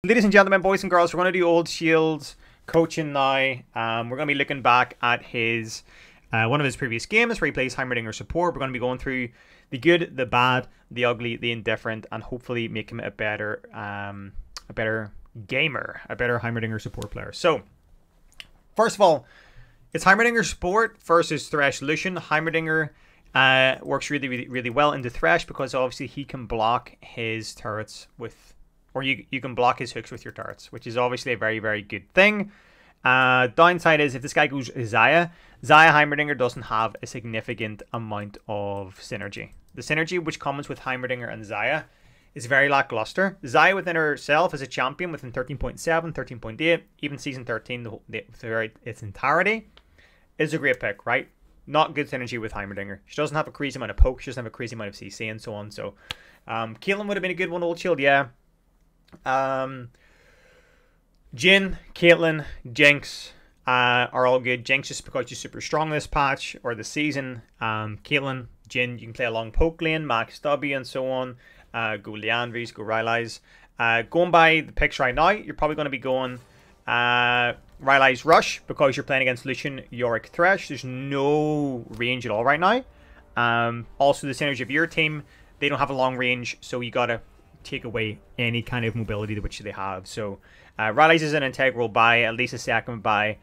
Ladies and gentlemen, boys and girls, we're going to do Old Shield's coaching now. We're going to be looking back at his one of his previous games where he plays Heimerdinger support. We're going to be going through the good, the bad, the ugly, the indifferent, and hopefully make him a better gamer, a better Heimerdinger support player. So, first of all, it's Heimerdinger support versus Thresh Lucian. Heimerdinger works really well into Thresh because obviously he can block his turrets with... or you can block his hooks with your turrets, which is obviously a very good thing. Downside is if this guy goes Xayah Heimerdinger doesn't have a significant amount of synergy. The synergy which comes with Heimerdinger and Xayah is very lackluster. Xayah within herself as a champion within 13.7, 13.8, even season 13 throughout its entirety is a great pick, right? Not good synergy with Heimerdinger. She doesn't have a crazy amount of poke, she doesn't have a crazy amount of CC and so on. So Caitlyn would have been a good one, Old Shield, yeah. Jhin, Caitlyn, Jinx are all good. Jinx just because she's super strong this patch or this season. Caitlyn, Jhin, you can play a long poke lane, max Stubby and so on. Go Leandries, go Rylai's. Going by the picks right now, you're probably going to be going Rylai's Rush because you're playing against Lucian, Yorick, Thresh. There's no range at all right now. Also, the synergy of your team, they don't have a long range, so you gotta take away any kind of mobility which they have. So Rylai's is an integral buy, at least a second buy,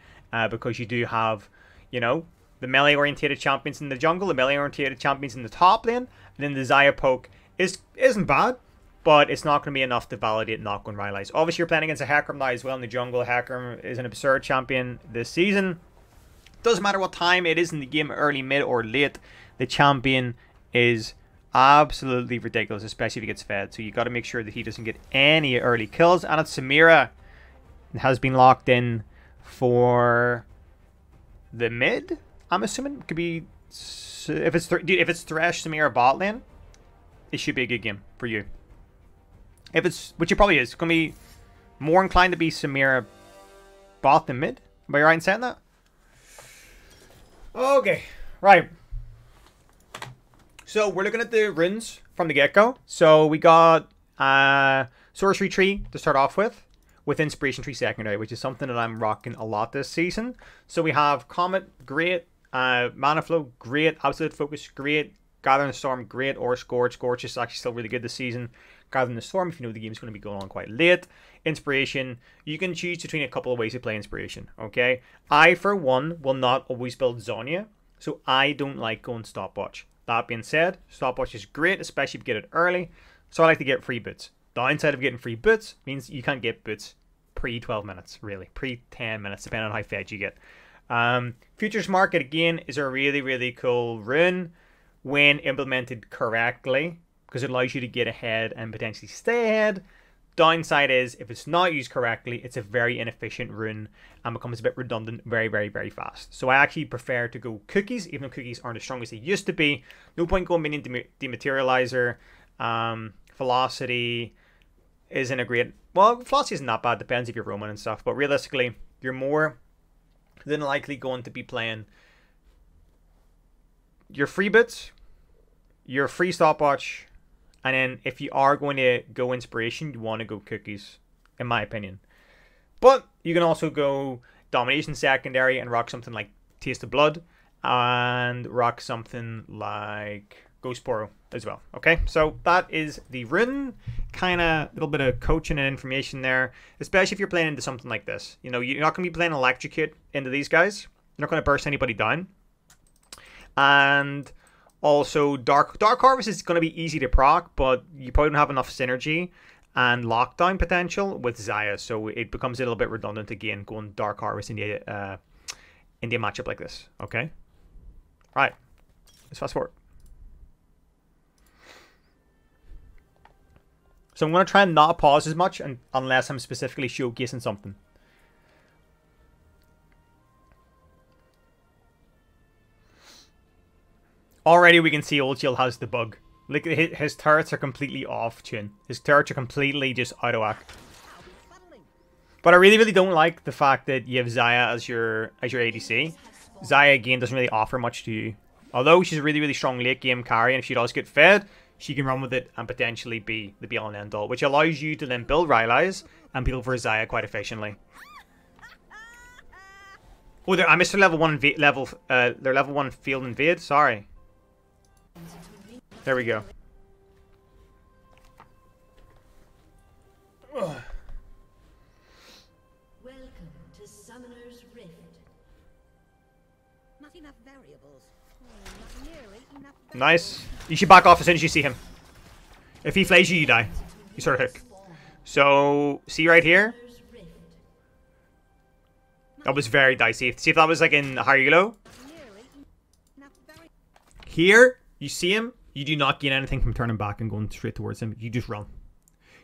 because you do have, you know, the melee orientated champions in the jungle, the melee orientated champions in the top lane, and then the Xayah poke isn't bad, but it's not going to be enough to validate knock on Rylai's. Obviously you're playing against a Hecarim now as well in the jungle. Hecarim is an absurd champion this season. Doesn't matter what time it is in the game, early, mid or late, the champion is absolutely ridiculous, especially if he gets fed. So you got to make sure that he doesn't get any early kills. And it's Samira has been locked in for the mid. I'm assuming it could be if it's Thresh Samira bot lane, it should be a good game for you. If it's, which it probably is, it's gonna be more inclined to be Samira bot than mid. Am I right in saying that? Okay, right. So we're looking at the runes from the get-go. So we got Sorcery Tree to start off with Inspiration Tree secondary, which is something that I'm rocking a lot this season. So we have Comet, great. Mana Flow, great. Absolute Focus, great. Gathering the Storm, great. Or Scorch. Scorch is actually still really good this season. Gathering the Storm, if you know the game's going to be going on quite late. Inspiration, you can choose between a couple of ways to play Inspiration, okay? I, for one, will not always build Zonya, so I don't like going Stopwatch. That being said, Stopwatch is great, especially if you get it early. So I like to get free boots. Downside of getting free boots means you can't get boots pre-12 minutes, really. Pre-10 minutes, depending on how fed you get. Futures Market, again, is a really cool rune when implemented correctly, because it allows you to get ahead and potentially stay ahead. Downside is, if it's not used correctly, it's a very inefficient rune and becomes a bit redundant very fast. So I actually prefer to go cookies, even though cookies aren't as strong as they used to be. No point going minion dematerializer. Velocity isn't a great... well, velocity isn't that bad, depends if you're roaming and stuff, but realistically, you're more than likely going to be playing your free bits, your free stopwatch, and then if you are going to go Inspiration, you want to go cookies, in my opinion. But you can also go Domination secondary and rock something like Taste of Blood, and rock something like Ghost Poro as well. Okay, so that is the rune. Kind of a little bit of coaching and information there, especially if you're playing into something like this. You know, you're not going to be playing Electrocute into these guys. You're not going to burst anybody down. And also, Dark Harvest is going to be easy to proc, but you probably don't have enough synergy and lockdown potential with Xayah, so it becomes a little bit redundant again going Dark Harvest in a matchup like this. Okay, right. Let's fast forward. So I'm going to try and not pause as much unless I'm specifically showcasing something. Already we can see Old Shield has the bug. Look, his turrets are completely off tune. His turrets are completely just out of whack. But I really don't like the fact that you have Xayah as your ADC. Xayah again doesn't really offer much to you. Although she's a really strong late game carry, and if she does get fed, she can run with it and potentially be the be all and end all, which allows you to then build Rylai's and build for Xayah quite efficiently. Oh, I missed their level 1 their level 1 field invade. Sorry. There we go. Welcome to Summoner's Rift. Not enough variables. Not nearly enough variables. Nice. You should back off as soon as you see him. If he flays you, you die. You sort of hook. So, see right here? That was very dicey. See if that was like in Harilo? Here, you see him. You do not gain anything from turning back and going straight towards him. You just run.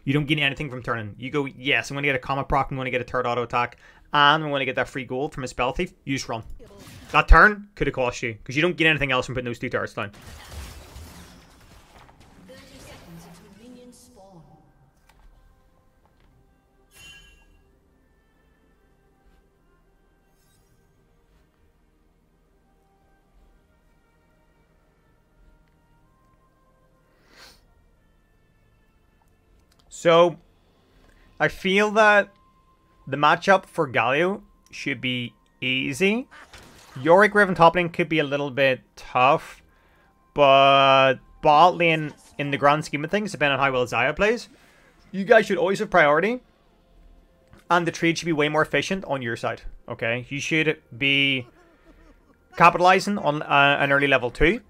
You don't gain anything from turning. You go, yes, I'm going to get a comet proc. I'm going to get a third auto attack. And I'm going to get that free gold from his spell thief. You just run. That turn could have cost you. Because you don't gain anything else from putting those 2 turrets down. So, I feel that the matchup for Galio should be easy. Yorick Riven top lane could be a little bit tough, but bot lane, in the grand scheme of things, depending on how well Xayah plays, you guys should always have priority, and the trade should be way more efficient on your side, okay? You should be capitalizing on an early level 2,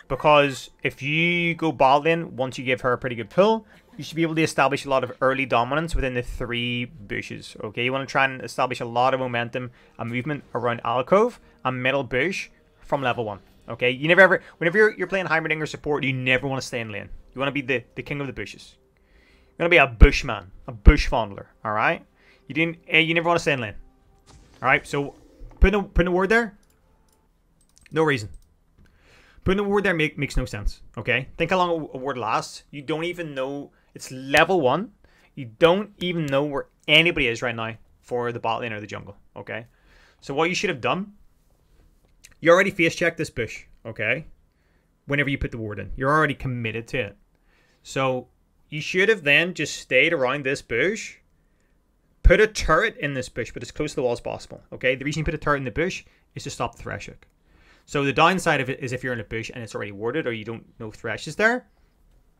because if you go bot lane, once you give her a pretty good pull, you should be able to establish a lot of early dominance within the 3 bushes, okay? You want to try and establish a lot of momentum and movement around Alcove and middle bush from level 1, okay? You never ever, whenever you're playing Heimerdinger support, you never want to stay in lane. You want to be the king of the bushes. You want to be a bushman, a bush fondler, alright? You never want to stay in lane. Alright, so putting a word there, no reason. Putting a word there makes no sense, okay? Think how long a word lasts. You don't even know. It's level 1. You don't even know where anybody is right now for the bot lane or the jungle, okay? So what you should have done, you already face checked this bush, okay? Whenever you put the ward in. You're already committed to it. So you should have then just stayed around this bush, put a turret in this bush, but as close to the wall as possible, okay? The reason you put a turret in the bush is to stop the thresh hook. So the downside of it is if you're in a bush and it's already warded or you don't know thresh is there,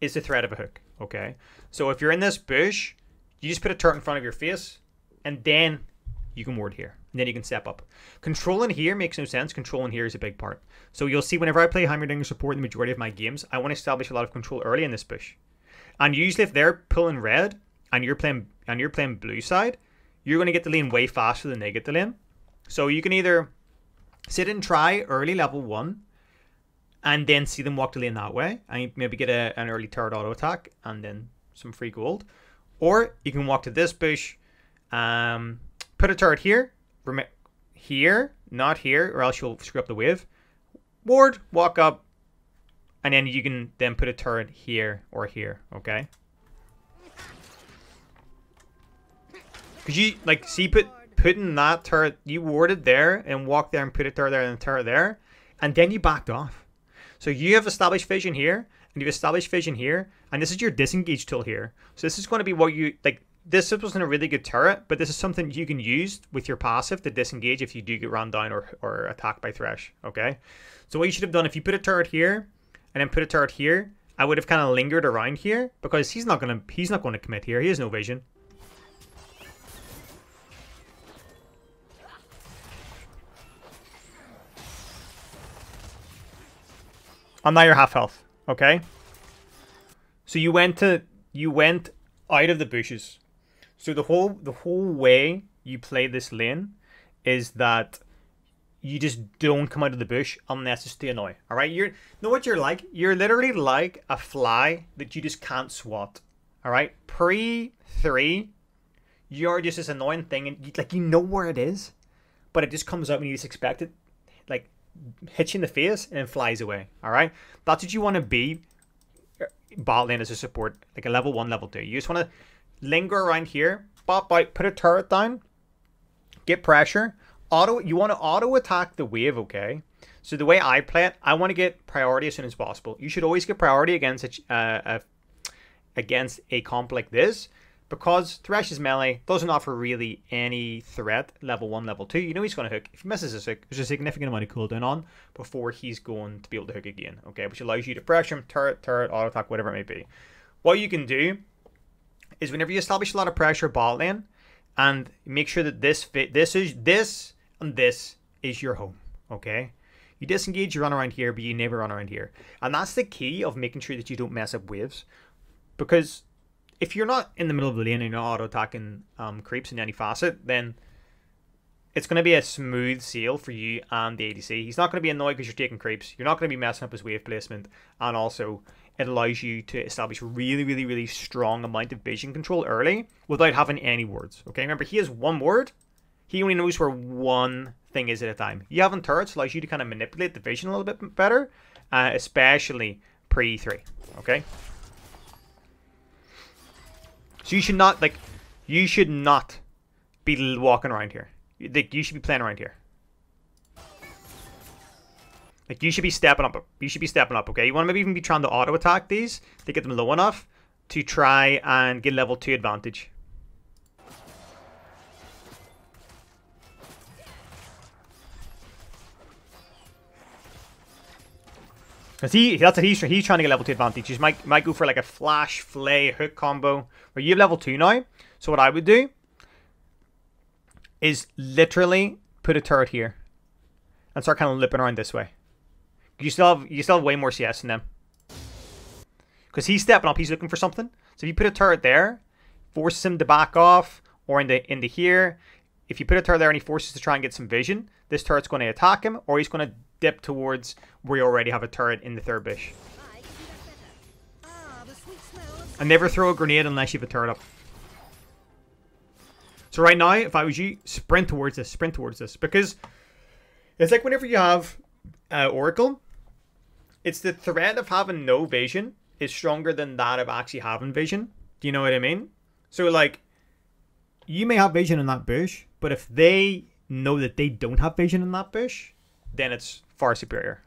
is the threat of a hook, okay? So if you're in this bush, you just put a turret in front of your face, and then you can ward here. And then you can step up. Controlling here makes no sense. Controlling here is a big part. So you'll see whenever I play Heimerdinger support in the majority of my games, I want to establish a lot of control early in this bush. And usually if they're pulling red and you're playing blue side, you're going to get the lane way faster than they get the lane. So you can either sit and try early level 1, and then see them walk the lane that way, and maybe get an early third auto attack, and then some free gold. Or you can walk to this bush, put a turret here, here, not here, or else you'll screw up the wave. Ward, walk up, and then you can then put a turret here or here, okay? Because you, like, see, putting that turret, you warded there, and walked there and put a turret there and a turret there, and then you backed off. So you have established vision here, and you've established vision here, and this is your disengage tool here. So this is going to be what you, like, this wasn't a really good turret, but this is something you can use with your passive to disengage if you do get run down or attacked by thresh, okay? So what you should have done, if you put a turret here, and then put a turret here, I would have kind of lingered around here, because he's not going to commit here. He has no vision. And now you're half health, okay? So you went out of the bushes. So the whole way you play this lane is that you just don't come out of the bush unless it's to annoy. Alright? You know what you're like? You're literally like a fly that you just can't swat. Alright? Pre-3, you're just this annoying thing, and you know where it is, but it just comes out when you just expect it. Like, hits you in the face and then flies away. Alright? That's what you want to be bot lane as a support. Like a level 1, level 2. You just want to linger around here, pop out, put a turret down, get pressure. You want to auto attack the wave, okay? So the way I play it, I want to get priority as soon as possible. You should always get priority against a comp like this, because Thresh's melee doesn't offer really any threat level 1, level 2. You know he's going to hook. If he misses his hook, there's a significant amount of cooldown on before he's going to be able to hook again, okay? Which allows you to pressure him, turret, auto attack, whatever it may be. What you can do is whenever you establish a lot of pressure bot lane, and make sure that this is your home, okay? You disengage, you run around here, but you never run around here. And that's the key of making sure that you don't mess up waves. Because if you're not in the middle of the lane and you're not auto-attacking creeps in any facet, then it's going to be a smooth sail for you and the ADC. He's not going to be annoyed because you're taking creeps. You're not going to be messing up his wave placement. And also, it allows you to establish really, really, really strong amount of vision control early without having any wards. Okay, remember, he has one ward. He only knows where one thing is at a time. You having turrets allows you to kind of manipulate the vision a little bit better, especially pre-3. Okay? So you should not, be walking around here. You should be playing around here. Like, you should be stepping up. You should be stepping up, okay? You want to maybe even be trying to auto-attack these to get them low enough to try and get level 2 advantage. Because that's what he's trying to get level 2 advantage. He might go for like a flash, flay, hook combo. Where you have level 2 now. So what I would do is literally put a turret here. And start kind of lipping around this way. You still have way more CS than them. Because he's stepping up, he's looking for something. So if you put a turret there, forces him to back off, or into here. If you put a turret there and he forces to try and get some vision, this turret's going to attack him, or he's going to dip towards where you already have a turret in the third bush. And never throw a grenade unless you have a turret up. So right now, if I was you, sprint towards this, because it's like whenever you have Oracle, it's the threat of having no vision is stronger than that of actually having vision. Do you know what I mean? So like, you may have vision in that bush, but if they know that they don't have vision in that bush, then it's far superior.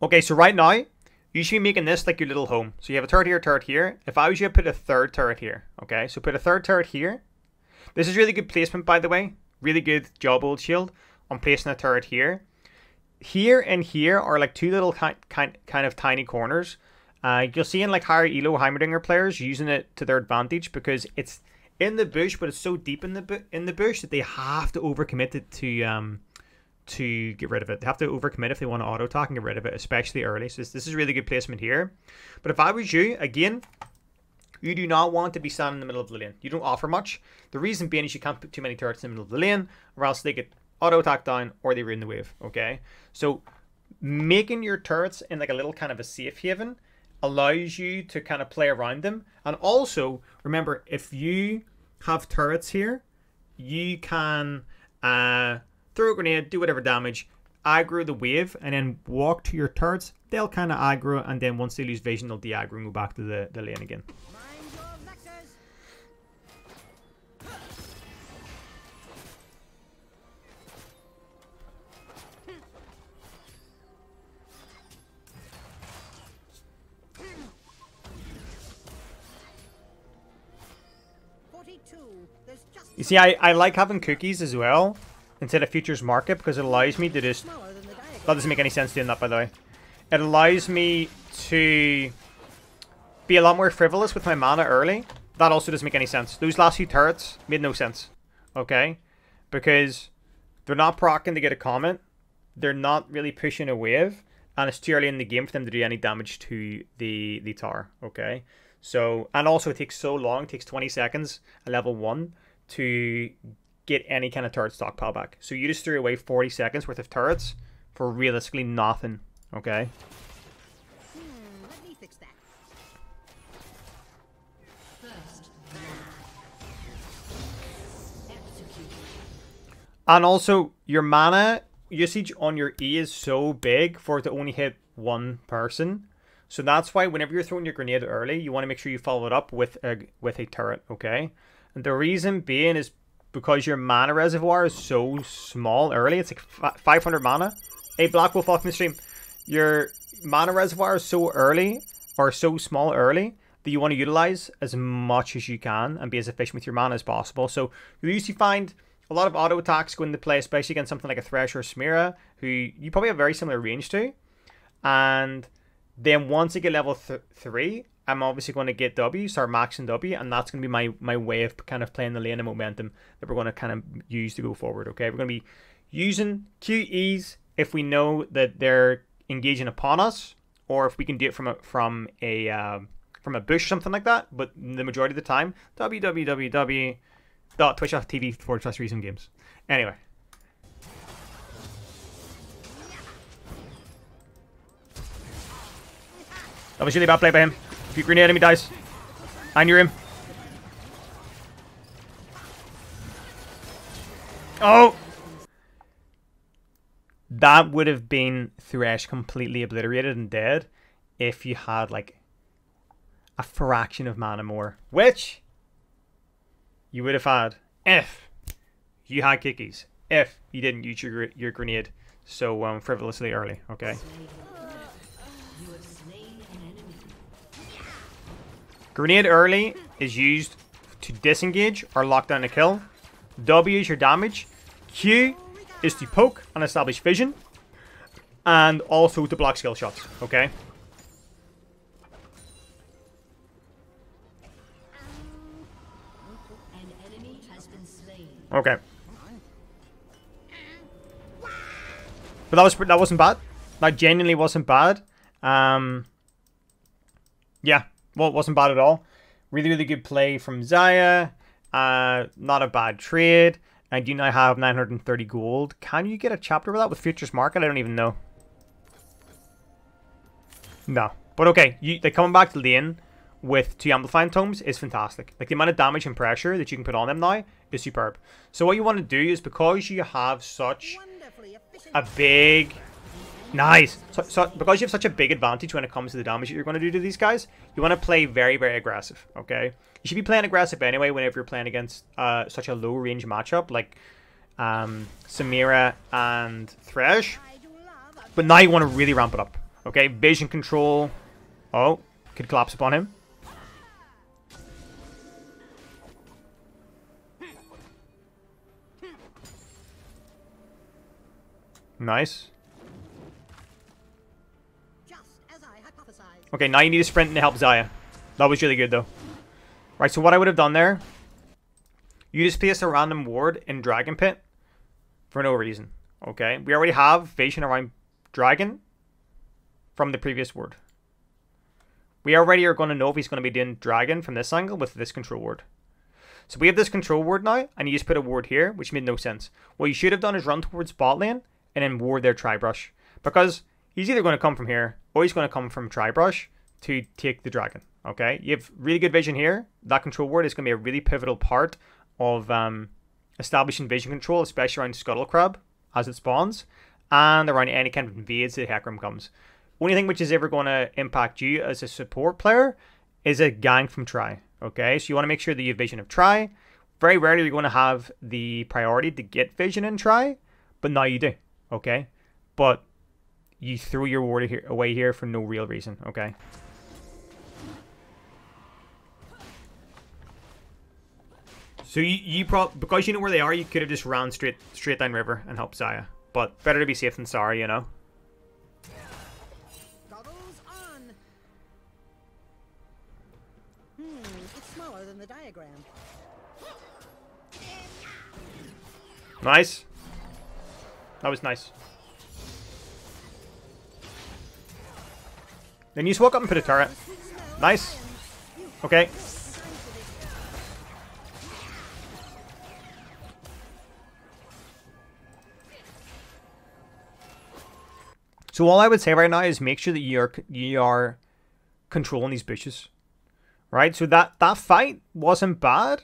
Okay, so right now, you should be making this like your little home. So you have a turret here. If I was you, I'd put a third turret here. Okay, so put a third turret here. This is really good placement, by the way. Really good job, Old Shield, on placing a turret here. Here and here are like two little kind of tiny corners. You'll see in like higher elo Heimerdinger players using it to their advantage because it's in the bush, but it's so deep in the bush that they have to overcommit it to get rid of it. They have to overcommit if they want to auto attack and get rid of it, especially early. So this is really good placement here. But if I was you, again, you do not want to be standing in the middle of the lane. You don't offer much. The reason being is you can't put too many turrets in the middle of the lane, or else they get auto attack down or they ruin the wave. Okay, so making your turrets in like a little kind of a safe haven allows you to kind of play around them. And also remember, if you have turrets here, you can throw a grenade, do whatever damage, aggro the wave, and then walk to your turrets. They'll kind of aggro, and then once they lose vision, they'll de-aggro and go back to the lane again. You see, I like having cookies as well instead of futures market because it allows me to just... That doesn't make any sense doing that, by the way. It allows me to be a lot more frivolous with my mana early. That also doesn't make any sense. Those last few turrets made no sense. Okay? Because they're not proccing to get a comment. They're not really pushing a wave. And it's too early in the game for them to do any damage to the tower. Okay? So, and also it takes so long. It takes 20 seconds at level 1 to get any kind of turret stockpile back. So you just threw away 40 seconds worth of turrets for realistically nothing. Okay? Let me fix that. And also, your mana usage on your E is so big for it to only hit one person. So that's why whenever you're throwing your grenade early, you want to make sure you follow it up with a turret, okay? And the reason being is because your mana reservoir is so small early. It's like 500 mana. Hey, Black Wolf off the stream. Your mana reservoir is so early, or so small early, that you want to utilize as much as you can and be as efficient with your mana as possible. So you usually find a lot of auto attacks go into play, especially against something like a Thresh or a Smira, who you probably have very similar range to. And then once I get level 3, I'm obviously going to get W, start maxing W, and that's going to be my way of kind of playing the lane of momentum that we're going to kind of use to go forward, okay? We're going to be using QEs if we know that they're engaging upon us, or if we can do it from a bush or something like that. But the majority of the time, www.twitch.tv/RezoneGAMES. Anyway. That was really bad play by him. If you grenade him, he dies. I knew him. Oh! That would have been Thresh completely obliterated and dead if you had, like, a fraction of mana more. Which you would have had if you had kickies. If you didn't use your grenade so frivolously early, okay? Grenade early is used to disengage or lock down a kill. W is your damage. Q is to poke and establish vision. And also to block skill shots, okay? Okay. But that wasn't bad. That genuinely wasn't bad. Yeah. Well, it wasn't bad at all. Really, really good play from Xayah. Not a bad trade. And you now have 930 gold. Can you get a chapter with that with Futures Market? I don't even know. No. But okay, they coming back to lane with 2 Amplifying Tomes is fantastic. Like, the amount of damage and pressure that you can put on them now is superb. So what you want to do is, because you have such a big... Nice. So because you have such a big advantage when it comes to the damage that you're going to do to these guys, you want to play very, very aggressive, okay? You should be playing aggressive anyway whenever you're playing against such a low-range matchup like Samira and Thresh. But now you want to really ramp it up, okay? Vision control. Oh, could collapse upon him. Nice. Okay, now you need to sprint to help Xayah. That was really good, though. Right, so what I would have done there... You just place a random ward in Dragon Pit for no reason. Okay? We already have vision around Dragon from the previous ward. We already are going to know if he's going to be doing Dragon from this angle with this control ward. So we have this control ward now, and you just put a ward here, which made no sense. What you should have done is run towards bot lane and then ward their Tri-Brush. Because he's either going to come from here, or he's going to come from Tri-Brush to take the dragon, okay? You have really good vision here. That control ward is going to be a really pivotal part of establishing vision control, especially around Scuttle Crab as it spawns, and around any kind of invades that Hecarim comes. Only thing which is ever going to impact you as a support player is a gank from Tri, okay? So you want to make sure that you have vision of Tri. Very rarely you're going to have the priority to get vision in Tri, but now you do, okay? But you threw your ward away here for no real reason, okay? So because you know where they are, you could have just ran straight down river and helped Xayah. But better to be safe than sorry, you know? Goggles on. It's smaller than the diagram. Nice. That was nice. Then you just walk up and put a turret. Nice. Okay. So all I would say right now is make sure that you are controlling these bushes. Right? So that fight wasn't bad.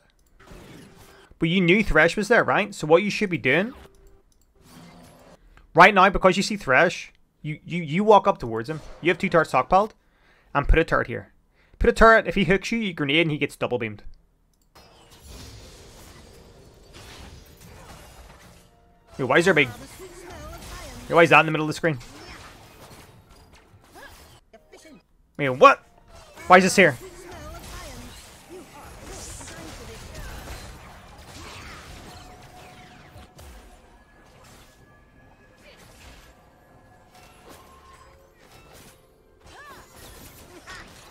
But you knew Thresh was there, right? So what you should be doing right now, because you see Thresh, you walk up towards him. You have 2 turrets stockpiled. And put a turret here. Put a turret, if he hooks you, you grenade and he gets double beamed. Wait, why is there a big... Wait, why is that in the middle of the screen? Wait, what? Why is this here?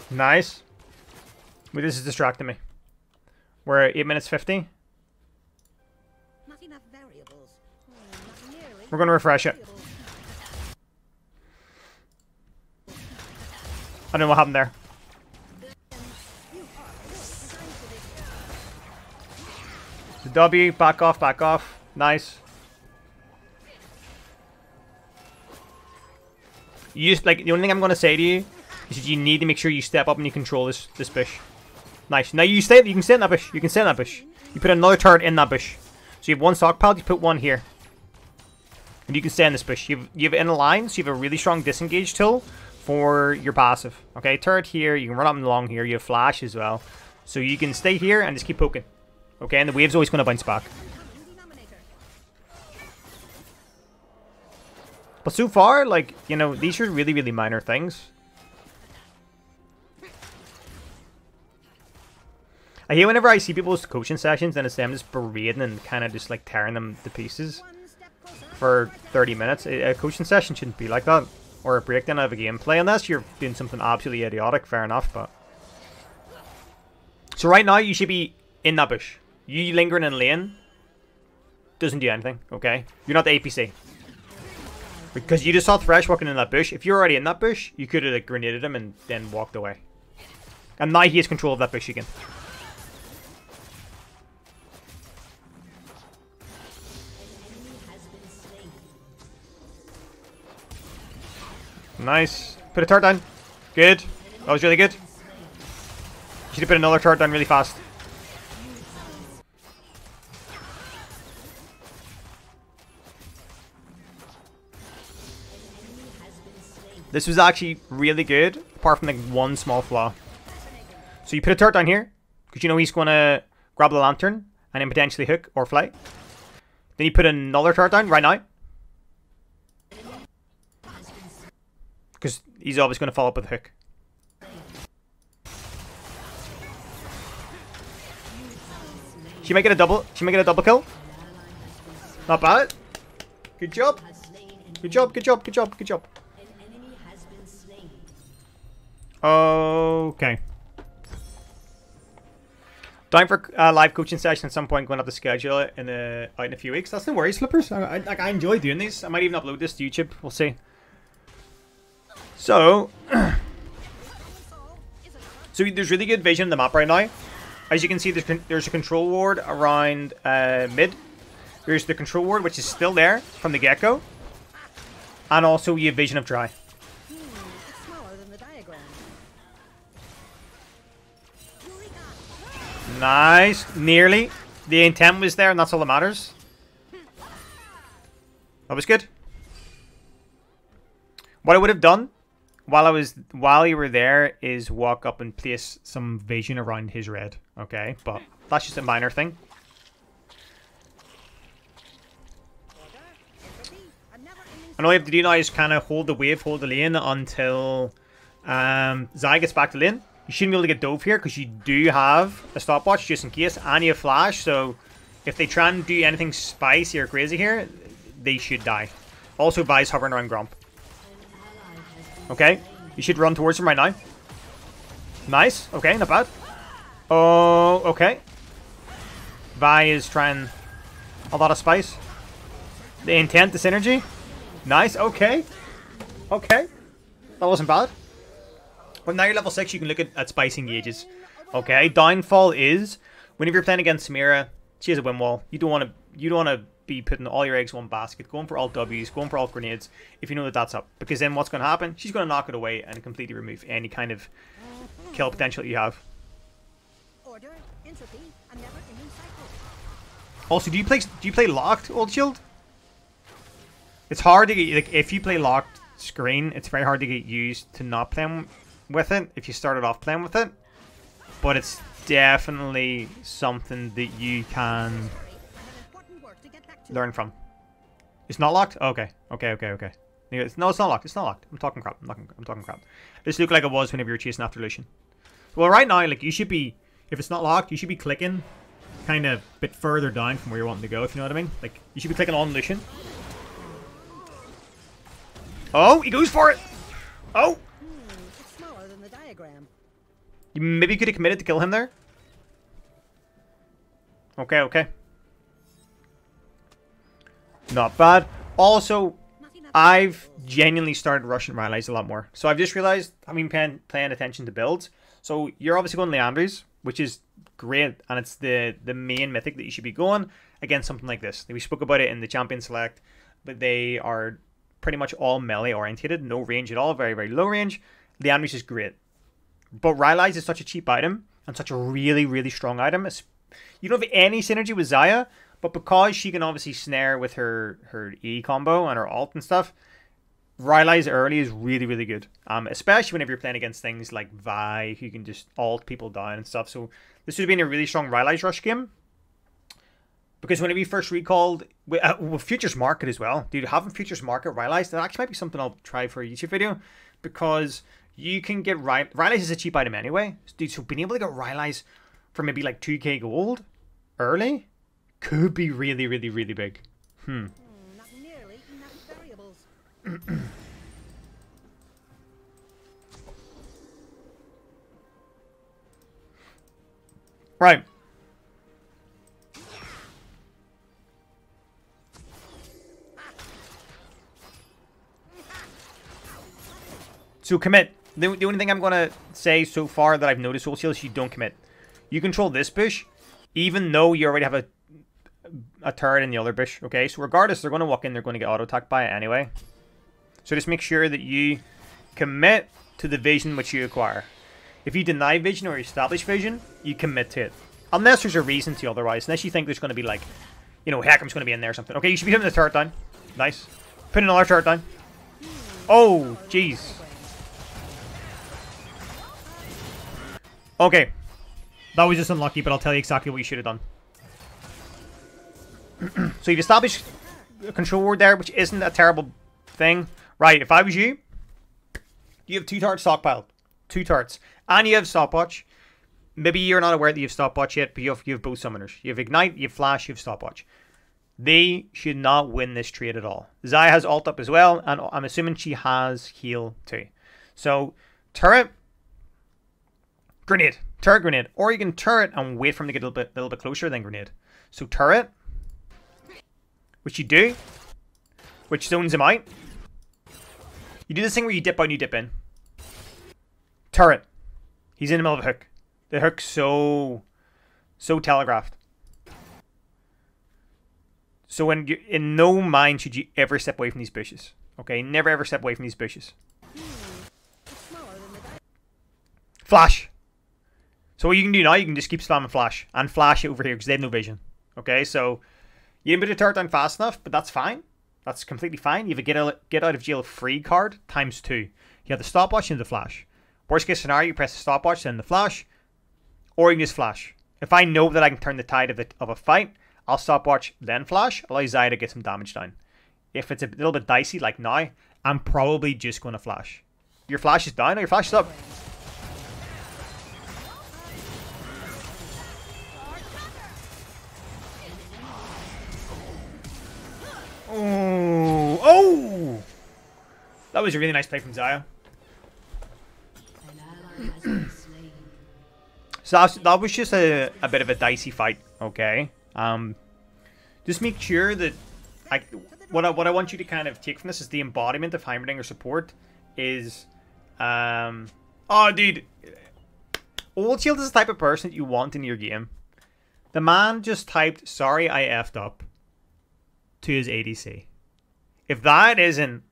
Nice. Wait, this is distracting me. We're at 8 minutes 50. Not enough variables. Not nearly. We're going to refresh it. I don't know what happened there. The W, back off, back off. Nice. You just, like, the only thing I'm going to say to you is that you need to make sure you step up and you control this bush. Nice. Now you can stay in that bush. You can stay in that bush. You put another turret in that bush. So you have one stockpile, you put one here. And you can stay in this bush. You have in a line, so you have a really strong disengage tool for your passive. Okay, turret here, you can run up and along here, you have flash as well. So you can stay here and just keep poking. Okay, and the wave's always going to bounce back. But so far, like, you know, these are really, really minor things. I hate whenever I see people's coaching sessions and it's them just berating and kind of just like tearing them to pieces for 30 minutes. A coaching session shouldn't be like that. Or a breakdown of a gameplay, unless you're doing something absolutely idiotic, fair enough, but... So right now, you should be in that bush. You lingering in lane doesn't do anything, okay? You're not the APC. Because you just saw Thresh walking in that bush. If you're already in that bush, you could have like, grenaded him and then walked away. And now he has control of that bush again. Nice. Put a turret down. Good. That was really good. You should have put another turret down really fast. This was actually really good, apart from like one small flaw. So you put a turret down here, because you know he's going to grab the lantern and then potentially hook or fly. Then you put another turret down right now. Because he's always going to follow up with a hook. She might get a double. She might get a double kill. Not bad. Good job. Good job. Good job. Good job. Good job. Okay. Time for a live coaching session at some point. Going to have to schedule it in a few weeks. That's no worries, Flippers. I enjoy doing these. I might even upload this to YouTube. We'll see. So, there's really good vision of the map right now. As you can see, there's a control ward around mid. There's the control ward, which is still there from the get-go. And also, you have vision of dry. It's smaller than the diagram. Nice. Nearly. The intent was there, and that's all that matters. That was good. What I would have done while you were there is walk up and place some vision around his red. Okay, but that's just a minor thing. And all you have to do now is kind of hold the wave, hold the lane until Zai gets back to lane. You shouldn't be able to get dove here because you do have a stopwatch just in case, and you have flash. So if they try and do anything spicy or crazy here, they should die. Also, Vi's hovering around Gromp. Okay, you should run towards him right now. Nice. Okay, not bad. Oh, okay. Vi is trying a lot of spice. The intent, the synergy. Nice. Okay. Okay. That wasn't bad. Well, now you're level 6, you can look at spice engages. Okay. Downfall is whenever you're playing against Samira, she has a win wall. You don't want to be putting all your eggs in one basket, going for all W's, going for all grenades, if you know that that's up. Because then what's going to happen? She's going to knock it away and completely remove any kind of kill potential that you have. Order, entropy, a never-ending cycle. Also, do you play locked, Old Shield? It's hard to get, like, if you play locked screen, it's very hard to get used to not playing with it if you started off playing with it, but it's definitely something that you can learn from. It's not locked? Okay. Okay. No, it's not locked. It's not locked. I'm talking crap. I'm talking crap. This looked like it was whenever you were chasing after Lucian. Well, right now, like, you should be, if it's not locked, you should be clicking kind of a bit further down from where you're wanting to go, if you know what I mean. Like, you should be clicking on Lucian. Oh, he goes for it. Oh. It's smaller than the diagram. You maybe could have committed to kill him there. Okay. Not bad. Also, I've genuinely started rushing Rylai's a lot more. So I've just realized I've been paying attention to builds. So you're obviously going Leandries, which is great, and it's the main mythic that you should be going against something like this. We spoke about it in the Champion Select, but they are pretty much all melee orientated, no range at all, very, very low range. Leandries is great. But Rylai's is such a cheap item, and such a really, really strong item. You don't have any synergy with Xayah, but because she can obviously snare with her E combo and her ult and stuff, Rylai's early is really, really good. Especially whenever you're playing against things like Vi, who can just ult people down and stuff. So this would have been a really strong Rylai's rush game. Because whenever you first recalled, with Futures Market as well, dude, having Futures Market Rylai's, that actually might be something I'll try for a YouTube video. Because you can get Rylai's is a cheap item anyway. Dude, so being able to get Rylai's for maybe like 2k gold early could be really, really, really big. Not nearly enough variables. Right. So commit. The only thing I'm going to say so far that I've noticed wholesale is you don't commit. You control this bush, even though you already have a turret in the other bush, okay? So regardless, they're going to walk in, they're going to get auto-attacked by it anyway. So just make sure that you commit to the vision which you acquire. If you deny vision or establish vision, you commit to it. Unless there's a reason to otherwise. Unless you think there's going to be like, you know, Heckham's going to be in there or something. Okay, you should be putting the turret down. Nice. Put another turret down. Oh, jeez. Okay. That was just unlucky, but I'll tell you exactly what you should have done. So you've established a control ward there, which isn't a terrible thing. Right, if I was you, you have 2 turrets stockpiled. 2 turrets. And you have stopwatch. Maybe you're not aware that you have stopwatch yet, but you have both summoners. You have Ignite, you have Flash, you have stopwatch. They should not win this trade at all. Xayah has ult up as well, and I'm assuming she has heal too. So, turret, grenade. Turret, grenade. Or you can turret and wait for him to get a little bit closer, then grenade. So turret, which you do, which zones him out. You do this thing where you dip out and you dip in. Turret. He's in the middle of a hook. The hook's so telegraphed. So when you, in no mind should you ever step away from these bushes. Okay, never ever step away from these bushes. Flash. So what you can do now, you can just keep spamming flash. And flash over here because they have no vision. Okay, so you didn't put the turret down fast enough, but that's fine. That's completely fine. You have a get out of jail free card ×2. You have the stopwatch and the flash. Worst case scenario, you press the stopwatch, then the flash. Or you can just flash. If I know that I can turn the tide of a fight, I'll stopwatch, then flash. Allow Xayah to get some damage down. If it's a little bit dicey, like now, I'm probably just going to flash. Your flash is down or your flash is up. Oh! Oh! That was a really nice play from Xayah. So that was just a bit of a dicey fight, okay? Just make sure that what I want you to kind of take from this is the embodiment of Heimerdinger support is oh dude, Old Shield is the type of person that you want in your game. The man just typed sorry I effed up to his ADC. If that isn't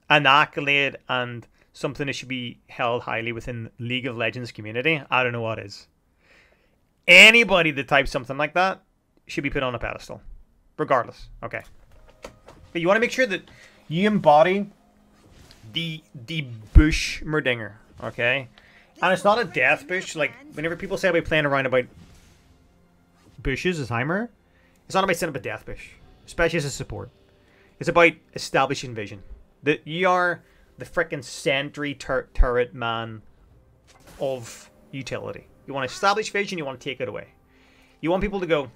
an accolade and something that should be held highly within League of Legends community, I don't know what is. Anybody that types something like that should be put on a pedestal. Regardless. Okay. But you want to make sure that you embody the bush Merdinger, okay? And it's not a death bush. Like, whenever people say about playing around about bushes as Heimer, it's not about setting up a death bush, especially as a support. It's about establishing vision. That you are the frickin' sentry turret man of utility. You want to establish vision, you want to take it away. You want people to go,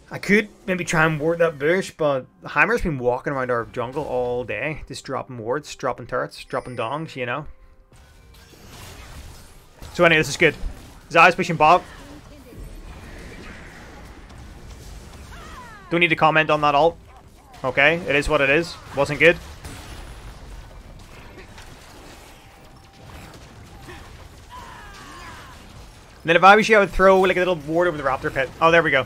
I could maybe try and ward that bush, but Heimer's been walking around our jungle all day, just dropping wards, dropping turrets, dropping dongs, you know. So anyway, this is good. Zaya's pushing bot. Don't need to comment on that ult. Okay, it is what it is. Wasn't good. And then if I was you, I would throw like a little ward over the raptor pit. Oh, there we go.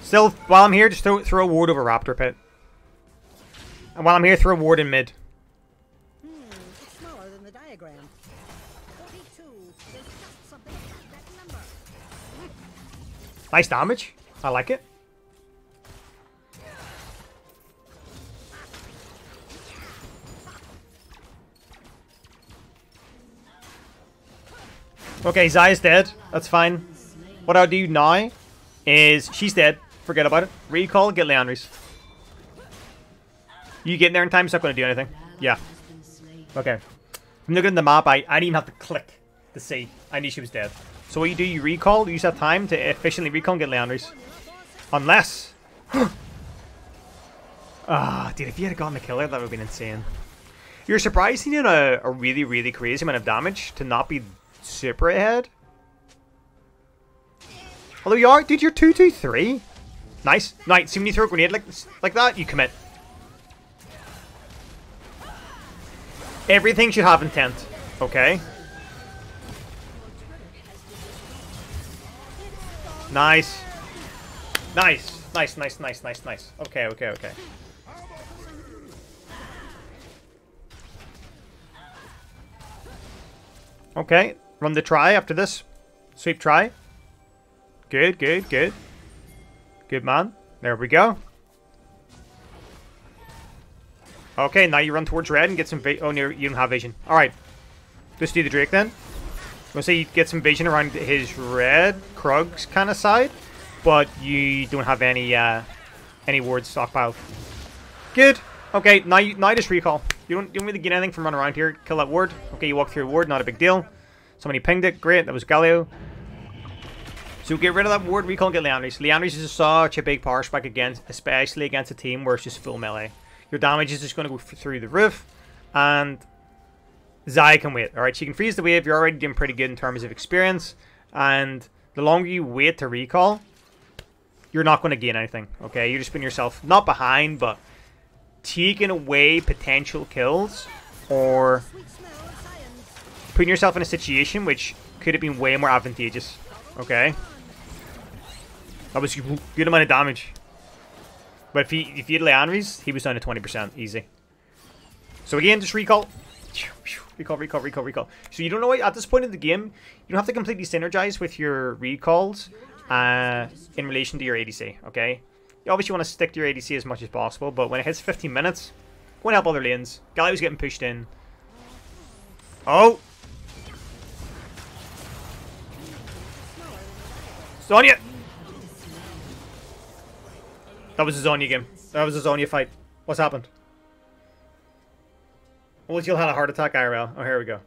Still, while I'm here, just throw a ward over raptor pit. And while I'm here, throw a ward in mid. It's smaller than the diagram. 42. There's just something about that number. Nice damage. I like it. Okay, Zaya's dead. That's fine. What I'll do now is she's dead. Forget about it. Recall, get Leandry's. You get in there in time, it's not going to do anything. Yeah. Okay. I'm looking at the map, I didn't even have to click to see. I knew she was dead. So what you do, you recall, use that time to efficiently recall and get Leandry's. Unless... Ah, dude, if you had gotten the killer, that would have been insane. You're surprised he did a really, really crazy amount of damage to not be super ahead. Although you are, dude, you're 2-2-3. Nice. Nice. See when you throw a grenade like that, you commit. Everything should have intent. Okay. Nice. Nice. Nice, nice, nice, nice, nice. Okay, okay, okay. Okay. Run the try after this. Sweep try. Good, good, good. Good, man. There we go. Okay, now you run towards red and get some vision. Oh, no, you don't have vision. Alright. Let's do the Drake then. I'm going to say you get some vision around his red Krug's kind of side, but you don't have any wards stockpiled. Good. Okay, now just recall. You don't really get anything from running around here. Kill that ward. Okay, you walk through a ward, not a big deal. Somebody pinged it. Great, that was Galio. So get rid of that ward, recall and get Leandry's. Leandry's is such a big power spike against, especially against a team where it's just full melee. Your damage is just going to go through the roof, and Zaya can wait. Alright, she can freeze the wave. You're already doing pretty good in terms of experience, and the longer you wait to recall, you're not going to gain anything. Okay, you're just putting yourself, not behind, but taking away potential kills, or putting yourself in a situation which could have been way more advantageous. Okay. That was a good amount of damage. But if he had Leandry's, he was down to 20%. Easy. So again, just recall. Recall, recall, recall, recall. So you don't know what, at this point in the game, you don't have to completely synergize with your recalls in relation to your ADC, okay? You obviously want to stick to your ADC as much as possible, but when it hits 15 minutes, go and help other lanes. Galio's getting pushed in. Oh! Zonya! That was a Zonya game. That was a Zonya fight. What's happened? Well, you'll had a heart attack IRL. Oh, here we go.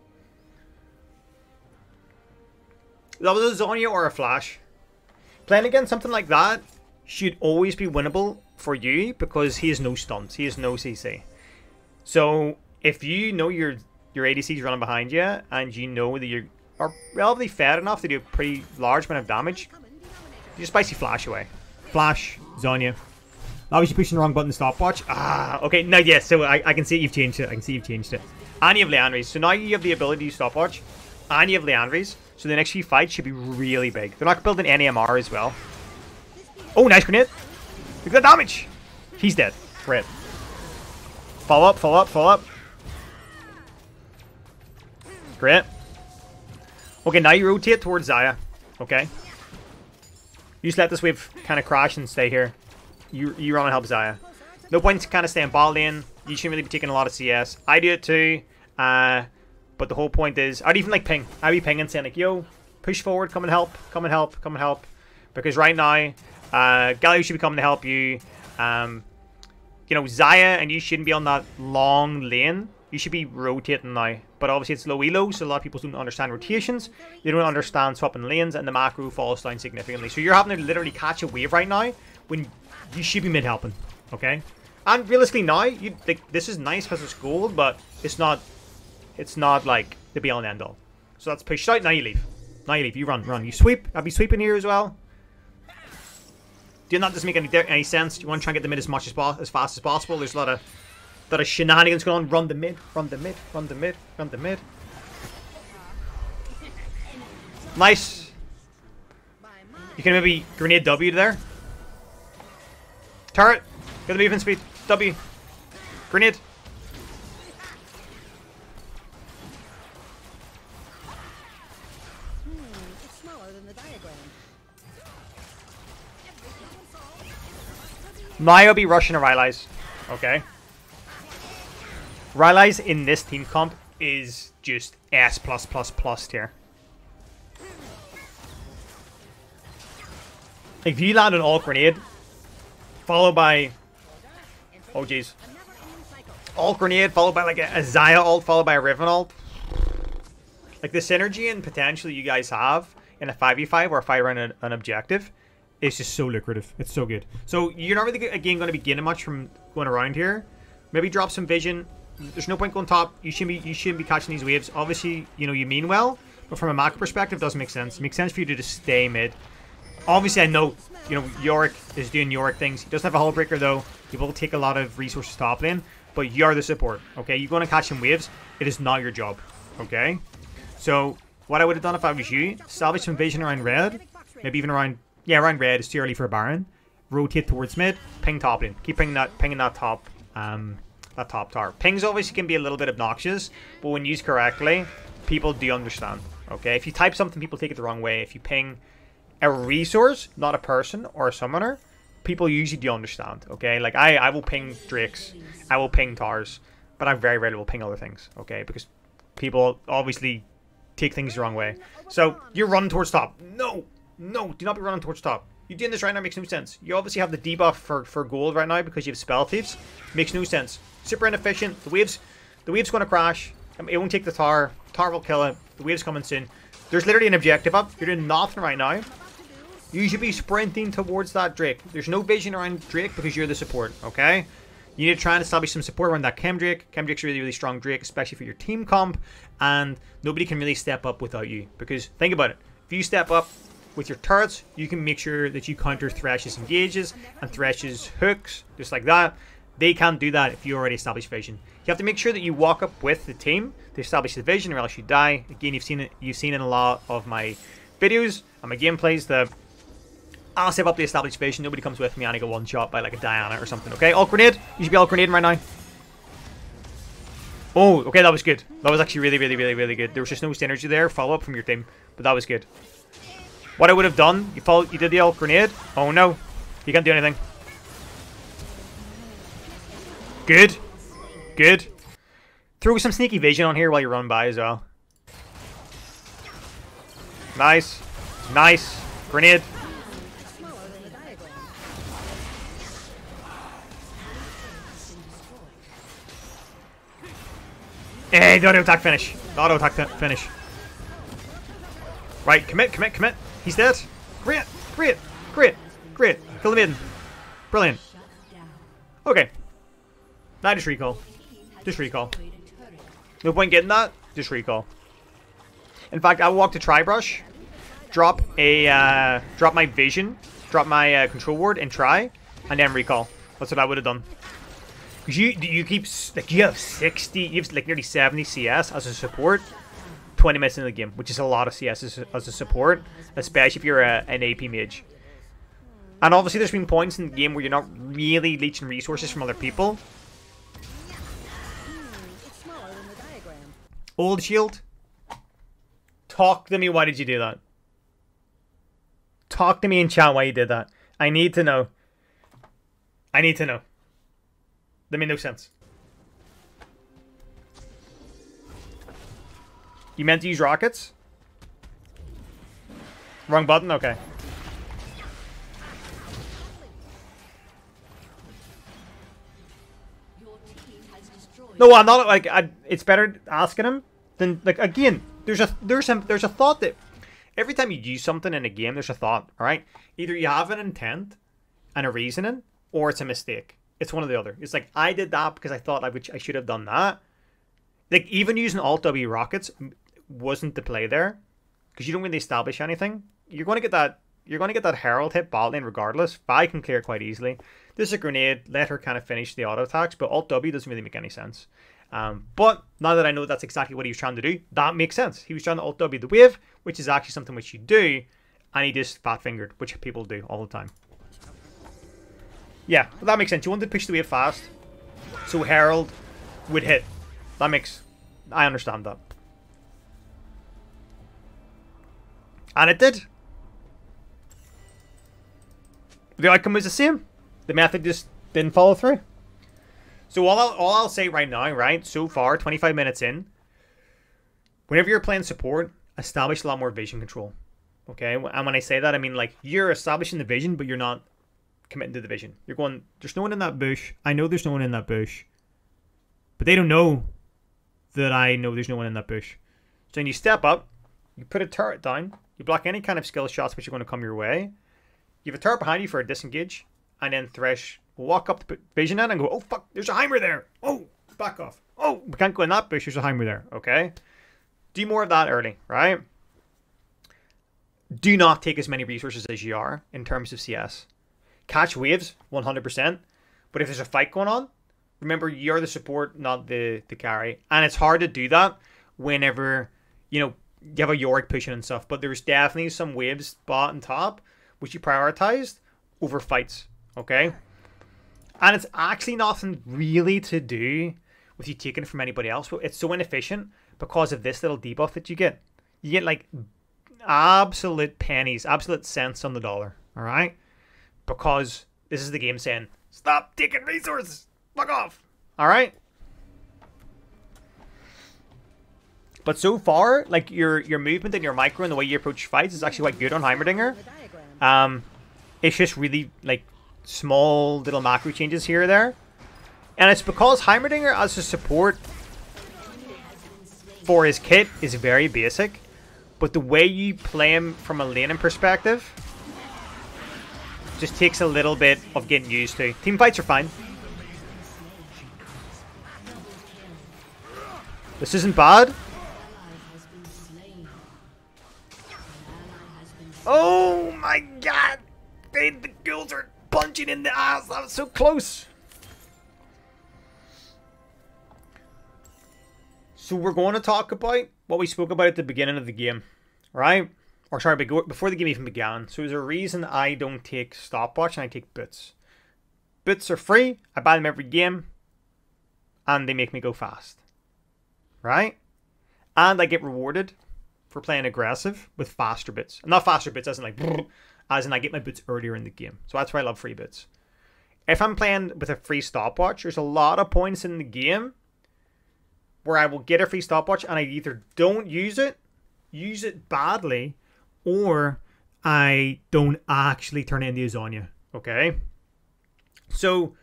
That was a Zonya or a Flash. Playing against something like that should always be winnable for you because he has no stunts. He has no CC. So, if you know your ADC is running behind you and you know that you are relatively fed enough to do a pretty large amount of damage, you just basically flash away. Flash, Zonya. Obviously pushing the wrong button to stopwatch. Ah, okay. Now, yes, so I can see you've changed it. I can see you've changed it. And you have Leandry's. So now you have the ability to stopwatch. And you have Leandry's. So the next few fights should be really big. They're not building any MR as well. Oh, nice grenade. Look at the damage. He's dead. Great. Follow up, follow up, follow up. Great. Okay, now you rotate towards Zaya. Okay. You just let this wave kind of crash and stay here. You run and help Xayah. No point to kind of stay in bot lane. You shouldn't really be taking a lot of CS. I do it too. But the whole point is, I'd even like ping. I'd be pinging saying like, yo, push forward, come and help, come and help, come and help. Because right now, Galio should be coming to help you. You know, Xayah and you shouldn't be on that long lane. You should be rotating now. But obviously it's low elo, so a lot of people don't understand rotations. They don't understand swapping lanes, and the macro falls down significantly. So you're having to literally catch a wave right now when you should be mid helping. Okay? And realistically now, like, this is nice because it's gold, but it's not like the be all and end all. So that's pushed out. Now you leave. Now you leave. You run. You sweep. I'll be sweeping here as well. Do not just make any sense. You want to try and get the mid as fast as possible. There's a lot of shenanigans going on. Run the mid. Run the mid. Run the mid. Run the mid. Nice. You can maybe grenade W there. Turret. Get the movement speed. W. Grenade. It's smaller than the diagram. Now I'll be rushing a Rylai's. Okay. Rylai's in this team comp is just S+++ tier. If you land an alt grenade, followed by, oh jeez, alt grenade followed by like a Xayah ult followed by a Riven ult, like the synergy and potential you guys have in a 5v5 or a fight around an objective, it's just so lucrative. It's so good. So you're not really again going to be gaining much from going around here. Maybe drop some vision. There's no point going top. You shouldn't be catching these waves. Obviously, you know, you mean well, but from a macro perspective, it doesn't make sense. It makes sense for you to just stay mid. Obviously, I know, you know, Yorick is doing Yorick things. He doesn't have a hull breaker though. He will take a lot of resources top lane, but you're the support. Okay, you're going to catch some waves. It is not your job. Okay, so what I would have done if I was you, salvage some vision around red, maybe even around. Yeah, around red. It's too early for a Baron. Rotate towards mid. Ping top lane. Keep pinging that top tower. Pings obviously can be a little bit obnoxious, but when used correctly, people do understand. Okay, if you type something, people take it the wrong way. If you ping a resource, not a person or a summoner, people usually do understand. Okay, like I will ping Drakes, I will ping towers, but I very rarely will ping other things. Okay, because people obviously take things the wrong way. So you're running towards top. No, do not be running towards top. You're doing this right now, makes no sense. You obviously have the debuff for gold right now because you have spell thieves. Makes no sense. Super inefficient. The wave's going to crash. It won't take the tower. Tower will kill it. The wave's coming soon. There's literally an objective up. You're doing nothing right now. You should be sprinting towards that Drake. There's no vision around Drake because you're the support, okay? You need to try and establish some support around that Chem Drake. Chem Drake's a really strong Drake, especially for your team comp. And nobody can really step up without you. Because think about it. If you step up with your turrets, you can make sure that you counter Thresh's engages and Thresh's hooks, just like that. They can't do that if you already establish vision. You have to make sure that you walk up with the team to establish the vision, or else you die. Again, you've seen in a lot of my videos and my gameplays that I'll save up the established vision. Nobody comes with me and I get one shot by like a Diana or something. Okay, alt grenade. You should be alt grenading right now. Oh, okay, that was good. That was actually really good. There was just no synergy there. Follow up from your team, but that was good. What I would have done, you did the alt grenade. Oh no, you can't do anything. Good. Throw some sneaky vision on here while you run by as well. Nice. Grenade. Hey, auto attack finish. Auto attack finish. Right, commit. He's dead. Great. Kill the maiden. Brilliant. Okay. Now just recall. No point getting that. Just recall. In fact, I will walk to Tribrush, drop my vision, drop my control ward, and try, and then recall. That's what I would have done. You keep like you have like nearly 70 CS as a support. 20 minutes into the game, which is a lot of CS as a support, especially if you're an AP mage. And obviously there's been points in the game where you're not really leeching resources from other people. It's smaller than the diagram. Old shield. Talk to me, why did you do that? Talk to me in chat why you did that. I need to know. I need to know. That made no sense. You meant to use rockets? Wrong button? Okay. No, I'm not like it's better asking him than like again. There's a thought that every time you use something in a game, there's a thought. All right, either you have an intent and a reasoning, or it's a mistake. It's one or the other. It's like I did that because I thought I should have done that. Like even using Alt W rockets wasn't the play there because you don't really establish anything. You're going to get that. You're going to get that Herald hit bot lane regardless. Vi can clear quite easily. This is a grenade. Let her kind of finish the auto attacks, but Alt W doesn't really make any sense. But now that I know that's exactly what he was trying to do, that makes sense. He was trying to Alt W the wave, which is actually something which you do, and he just fat fingered, which people do all the time. Yeah, but that makes sense. You wanted to push the wave fast, so Herald would hit. That makes... I understand that. And it did. The outcome was the same. The method just didn't follow through. So all I'll say right now, right, so far, 25 minutes in, whenever you're playing support, establish a lot more vision control. Okay? And when I say that, I mean, like, you're establishing the vision, but you're not committing to the vision. You're going, there's no one in that bush. I know there's no one in that bush. But they don't know that I know there's no one in that bush. So then you step up, you put a turret down, you block any kind of skill shots which are going to come your way. You have a turret behind you for a disengage, and then Thresh will walk up to put vision in and go, oh fuck, there's a Heimer there. Oh, back off. Oh, we can't go in that bush, there's a Heimer there. Okay? Do more of that early, right? Do not take as many resources as you are in terms of CS. Catch waves, 100%. But if there's a fight going on, remember you're the support, not the carry. And it's hard to do that whenever, you know, you have a Yorick pushing and stuff. But there's definitely some waves bot and top which you prioritized over fights, okay? And it's actually nothing really to do with you taking it from anybody else, but it's so inefficient because of this little debuff that you get. You get like absolute pennies, absolute cents on the dollar, all right? Because this is the game saying, stop taking resources, fuck off, all right? But so far, like your movement and your micro and the way you approach fights is actually quite good on Heimerdinger. It's just really like small little macro changes here or there. And it's because Heimerdinger as a support for his kit is very basic. But the way you play him from a laning perspective just takes a little bit of getting used to. Team fights are fine. This isn't bad. Oh my god! The ghouls are punching in the ass. That was so close. So we're going to talk about what we spoke about at the beginning of the game, right? Or sorry, before the game even began. So there's a reason I don't take stopwatch and I take boots. Boots are free. I buy them every game, and they make me go fast, right? And I get rewarded for playing aggressive with faster bits. Not faster bits as in like, as in I get my boots earlier in the game. So that's why I love free bits. If I'm playing with a free stopwatch, there's a lot of points in the game where I will get a free stopwatch and I either don't use it badly, or I don't actually turn into a Zonya. Okay? So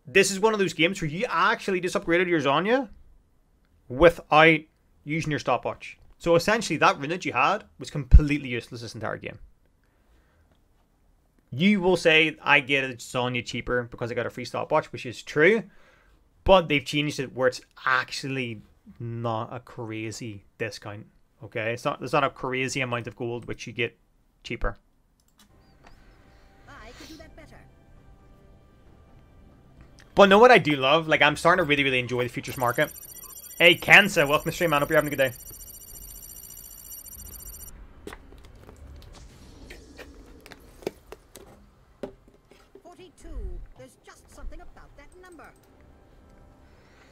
this is one of those games where you actually just upgraded your Zonya without using your stopwatch. So essentially, that rune that you had was completely useless this entire game. You will say, I get a Zonya cheaper because I got a free stopwatch, which is true. But they've changed it where it's actually not a crazy discount. Okay? There's not a crazy amount of gold which you get cheaper. I could do that better. But know what I do love? Like, I'm starting to really, really enjoy the futures market. Hey, Kensa, welcome to the stream, man. Hope you're having a good day.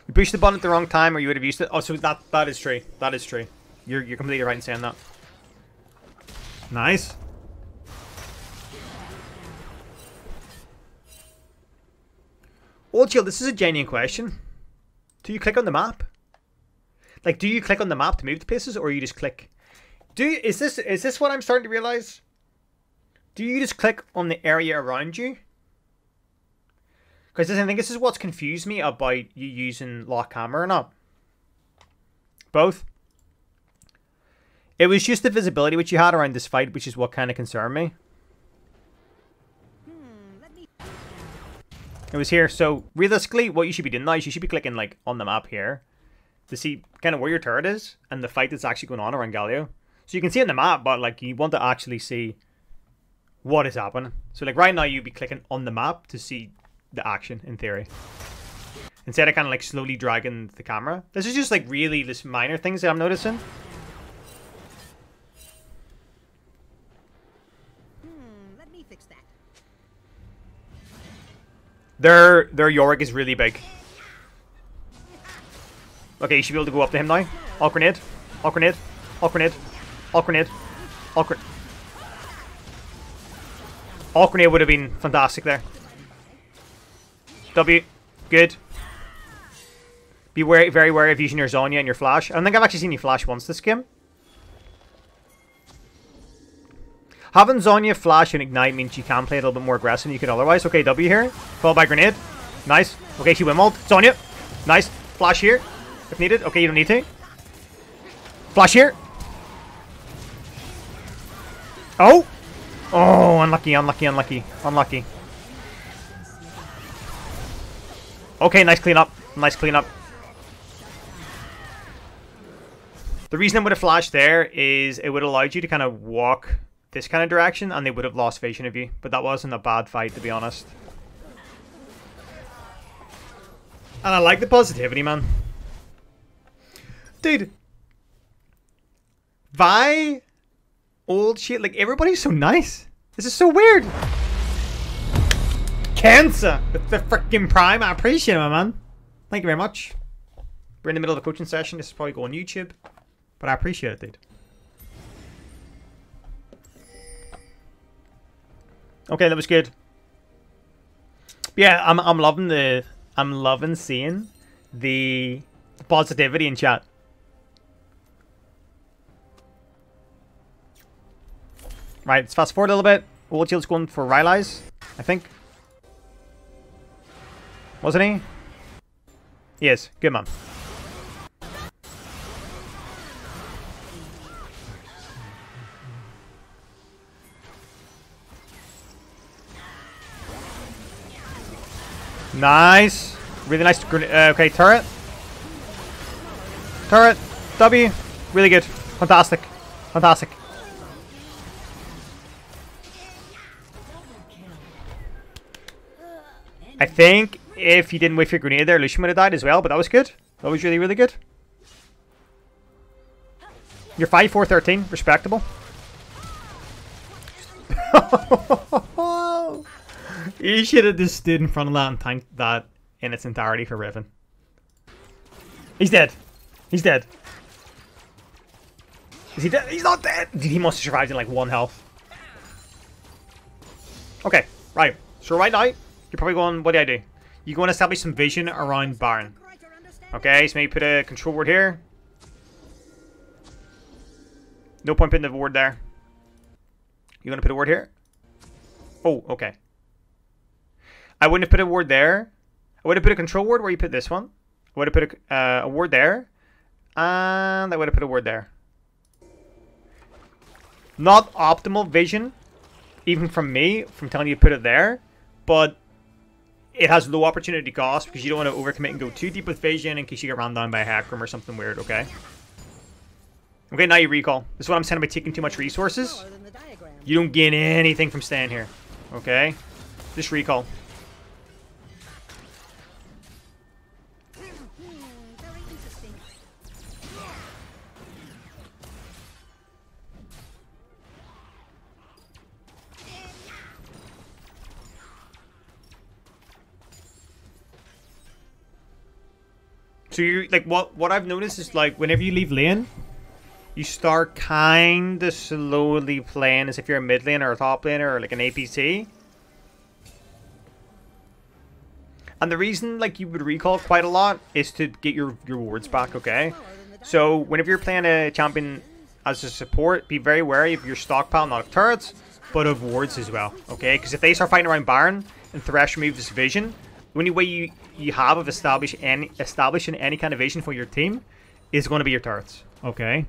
You pushed the button at the wrong time, or you would have used it. Oh, so that is true. That is true. You're completely right in saying that. Nice. Old Shield, this is a genuine question. Do you click on the map? Like, do you click on the map to move to places, or you just click? Is this what I'm starting to realize? Do you just click on the area around you? Because I think this is what's confused me about you using lock camera or not. Both. It was just the visibility which you had around this fight, which is what kind of concerned me. It was here. So realistically, what you should be doing now is you should be clicking like on the map here to see kind of where your turret is and the fight that's actually going on around Galio. So you can see it on the map, but like you want to actually see what is happening. So like right now you'd be clicking on the map to see the action in theory, instead of kind of like slowly dragging the camera. This is just like really this minor things that I'm noticing. Let me fix that. Their Yorick is really big. Okay, you should be able to go up to him now. All grenade, all grenade, all grenade, all grenade, all grenade. All grenade would have been fantastic there. W, good. Be very wary of using your Zonya and your flash. I don't think I've actually seen you flash once this game. Having Zonya flash and ignite means you can play a little bit more aggressive than you could otherwise. Okay, W here. Followed by grenade. Nice. Okay, she windmilled. Zonya. Nice. Flash here. If needed. Okay, you don't need to. Flash here. Oh! Oh, unlucky, unlucky, unlucky, unlucky. Okay, nice cleanup. Nice cleanup. The reason it would have flashed there is it would have allowed you to kind of walk this kind of direction and they would have lost vision of you. But that wasn't a bad fight, to be honest. And I like the positivity, man. Dude. Vi, old shit, like everybody's so nice. This is so weird. Cancer with the freaking prime. I appreciate it, my man. Thank you very much. We're in the middle of a coaching session. This is probably go on YouTube, but I appreciate it, dude. Okay, that was good. Yeah, I'm loving seeing the positivity in chat. Right, let's fast forward a little bit. Old Shield's going for Rylai's, I think. Wasn't he? He is. Good man. Nice. Really nice. Okay, turret. Turret. W. Really good. Fantastic. Fantastic. I think if you didn't wait for your grenade there, Lucian would have died as well, but that was good. That was really, really good. You're 5-4-13. Respectable. You should have just stood in front of that and tanked that in its entirety for Riven. He's dead. He's dead. Is he dead? He's not dead! Dude, he must have survived in like 1 health. Okay, right. So right now, you're probably going, what do I do? You go and establish some vision around Baron. Okay, so maybe put a control ward here. No point putting the ward there. You want to put a ward here? Oh, okay. I wouldn't have put a ward there. I would have put a control ward where you put this one. I would have put a ward there. And I would have put a ward there. Not optimal vision, even from me, from telling you to put it there. But it has low opportunity cost because you don't want to overcommit and go too deep with vision in case you get ran down by a Hecarim or something weird, okay? Okay, now you recall. This is what I'm saying about taking too much resources. You don't gain anything from staying here, okay? Just recall. So you like what I've noticed is like whenever you leave lane, you start kind of slowly playing as if you're a mid laner or a top laner or like an APC. And the reason like you would recall quite a lot is to get your wards back, okay? So whenever you're playing a champion as a support, be very wary of your stockpile, not of turrets, but of wards as well, okay? Because if they start fighting around Baron and Thresh removes his vision, the only way you have of establishing any kind of vision for your team is going to be your turrets, okay?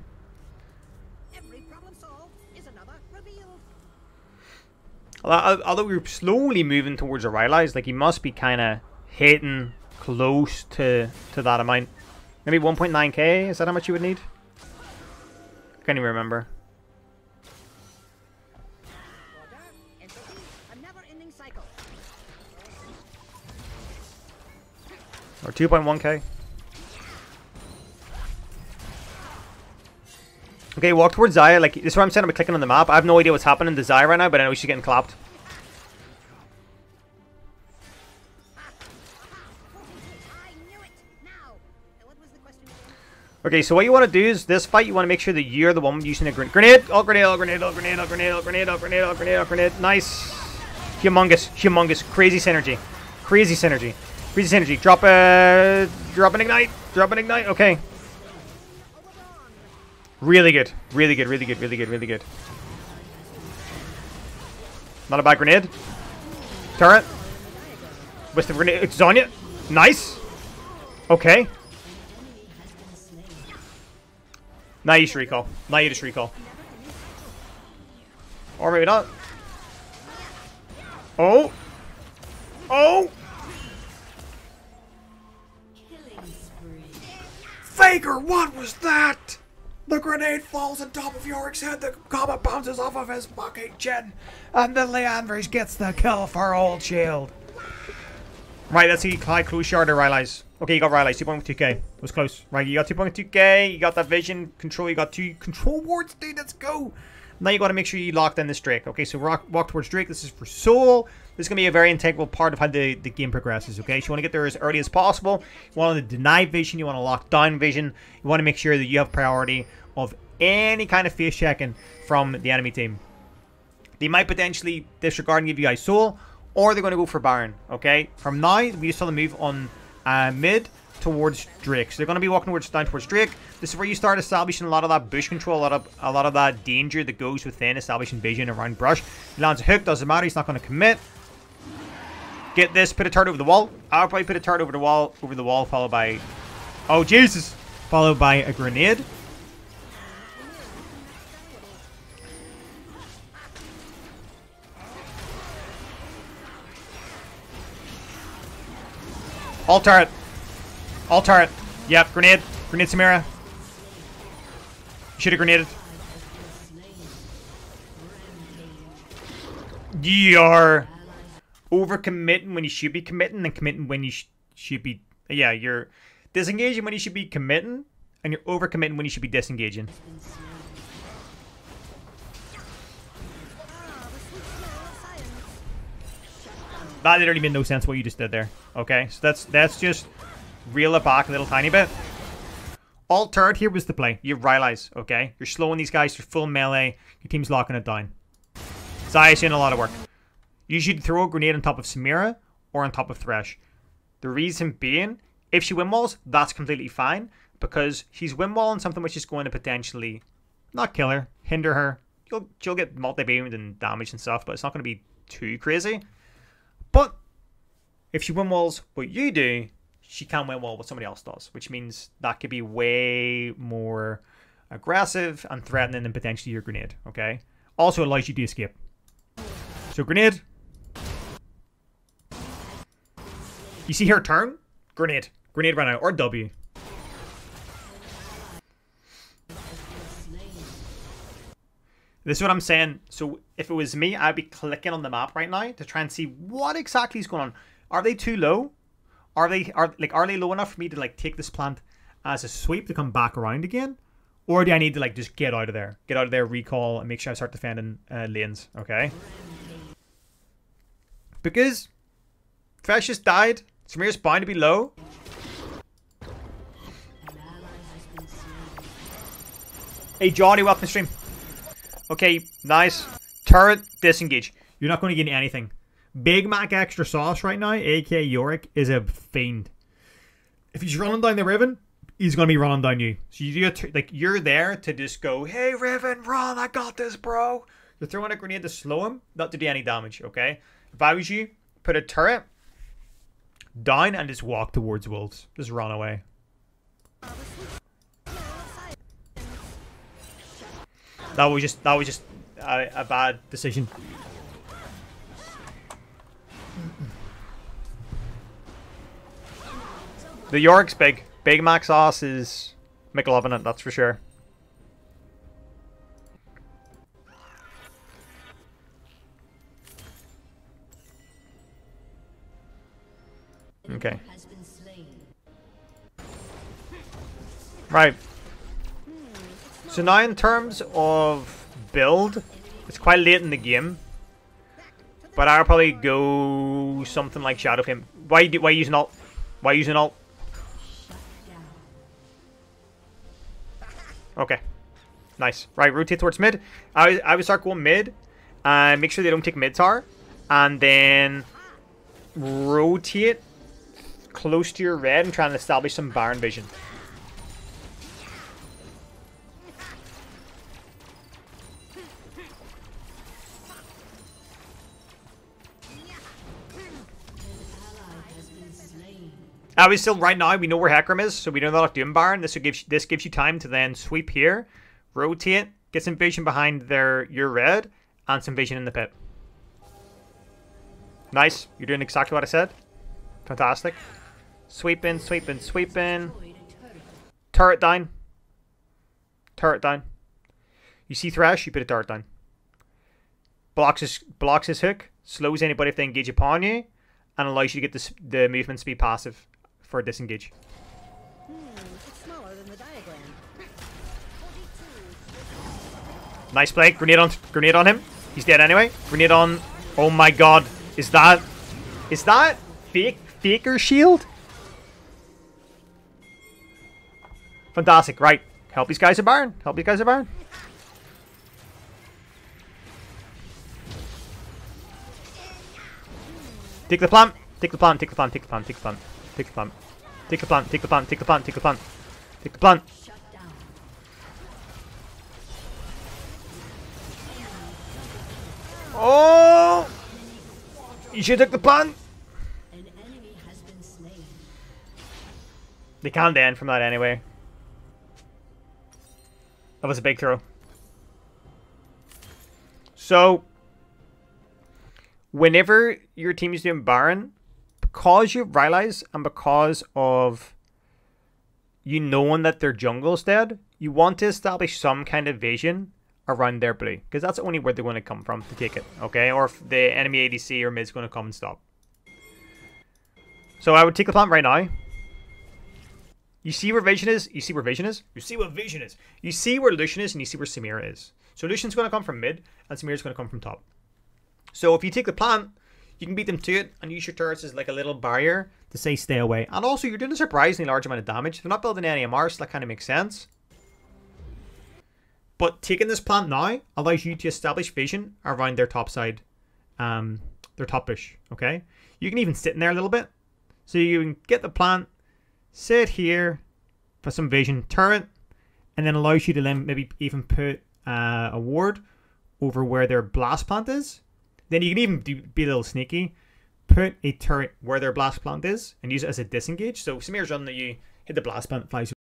Every problem solved is another revealed. Although we're slowly moving towards a Rylai's, like he must be kind of hitting close to that amount. Maybe 1.9k, is that how much you would need? Can't even remember. Order, entropy, a never-ending cycle. Or 2.1k. Okay, walk towards Zaya. Like, this is where I'm saying I'm clicking on the map. I have no idea what's happening to Zaya right now, but I know she's getting clapped. I knew it. Now, what was the question again? Okay, so what you want to do is this fight, you want to make sure that you're the one using a grenade. Oh, grenade, oh, grenade, oh, grenade, oh, grenade, oh, grenade, oh, grenade, oh, grenade, oh, grenade. Nice. Humongous. Crazy synergy. Crazy synergy. Drop an ignite. Okay. Really good. Not a bad grenade. Turret. With the grenade. It's on you. Nice. Okay. Now you just recall. Or maybe not. Oh. Faker, what was that? The grenade falls on top of Yorick's head, the comet bounces off of his fucking chin, and then Leandris gets the kill for Old Shield. Right, let's see how close you are to Rylai's. Okay, you got Rylai's, 2.2k. It was close. Right, you got 2.2k, you got that vision, control, you got 2 control wards, dude, let's go. Now you got to make sure you lock in this Drake. Okay, so walk towards Drake. This is for Soul. This is going to be a very integral part of how the game progresses, okay? So you want to get there as early as possible. You want to deny vision. You want to lock down vision. You want to make sure that you have priority of any kind of face checking from the enemy team. They might potentially disregard and give you guys Soul, or they're going to go for Baron, okay? From now, we just saw the move on mid towards Drake. So they're going to be walking down towards Drake. This is where you start establishing a lot of that bush control, a lot of that danger that goes within establishing vision around brush. He lands a hook, doesn't matter, he's not going to commit. Get this, put a turret over the wall. I'll probably put a turret over the wall, followed by... Oh, Jesus! Followed by a grenade. All turret. Yep, grenade. Grenade Samira. You should have grenaded. You are overcommitting when you should be committing, and committing when you should be... Yeah, you're disengaging when you should be committing, and you're overcommitting when you should be disengaging. That literally made no sense what you just did there. Okay, so that's just reel it back a little tiny bit. All turret here was the play. You have Rylai's, okay? You're slowing these guys to full melee. Your team's locking it down. Zaya's doing a lot of work. You should throw a grenade on top of Samira or on top of Thresh. The reason being, if she windwalls, that's completely fine, because she's windwalling something which is going to potentially not kill her, hinder her. She'll get multi-beamed and damage and stuff, but it's not going to be too crazy. But if she windwalls what you do, she can windwall what somebody else does, which means that could be way more aggressive and threatening than potentially your grenade, okay? Also allows you to escape. So grenade. You see her turn? Grenade. Grenade right now. Or W. This is what I'm saying. So if it was me, I'd be clicking on the map right now to try and see what exactly is going on. Are they too low? Are they low enough for me to like take this plant as a sweep to come back around again? Or do I need to like just get out of there? Get out of there, recall, and make sure I start defending lanes, okay? Because Thresh just died. Samira's bound to be low. Hey Johnny, welcome to stream. Okay, nice. Turret, disengage. You're not going to get anything. Big Mac Extra Sauce right now, aka Yorick, is a fiend. If he's running down the Riven, he's gonna be running down you. So you do like you're there to just go, hey Riven, run! I got this, bro. You're throwing a grenade to slow him, not to do any damage. Okay. If I was you, put a turret down and just walk towards wolves. Just run away. That was just a bad decision. The Yorick's big. Big Mac Sauce is McLovin it, that's for sure. Okay. Right. So now in terms of build, it's quite late in the game, but I'll probably go something like Shadow Flame. Why use an ult? Why use an ult? Okay. Nice. Right, rotate towards mid. I would start going mid. Make sure they don't take mid tower. And then rotate close to your red and try and establish some Baron vision. We still right now we know where Hecarim is, so we know that doing Baron. This gives you time to then sweep here, rotate, get some vision behind your red, and some vision in the pit. Nice, you're doing exactly what I said. Fantastic. Sweeping, sweeping, sweeping. Turret down. Turret down. You see Thresh, you put a turret down. Blocks his hook, slows anybody if they engage upon you, and allows you to get the movement speed passive for a disengage. It's smaller than the diagram. 42. Nice play. Grenade on him. He's dead anyway. Grenade on. Oh my god. Is that faker shield? Fantastic. Right. Help these guys a Baron. Help these guys a Baron. Take the plant. Take the plant. Take the plant. Take the plant. Take the plant. Take the plant. Take the plant. Take the plant. Take the plant. Take the plant. Take the plant. Oh! You should take the plant. They can't end from that anyway. That was a big throw. So, whenever your team is doing Baron, because you realize and because of you knowing that their jungle's dead, you want to establish some kind of vision around their blue, because that's only where they're going to come from to take it, okay? Or if the enemy ADC or mid's going to come and stop. So I would take the plant right now. You see where vision is? You see where vision is? You see what vision is? You see where Lucian is and you see where Samira is. So Lucian's going to come from mid and Samira's going to come from top. So if you take the plant, you can beat them to it and use your turrets as like a little barrier to say stay away. And also you're doing a surprisingly large amount of damage. They're not building any MR, so that kind of makes sense. But taking this plant now allows you to establish vision around their top side, their top bush, okay? You can even sit in there a little bit. So you can get the plant, sit here for some vision, turret, and then allows you to then maybe even put a ward over where their blast plant is. Then you can even be a little sneaky, put a turret where their blast plant is and use it as a disengage. So Samira's running at you, hit the blast plant, flies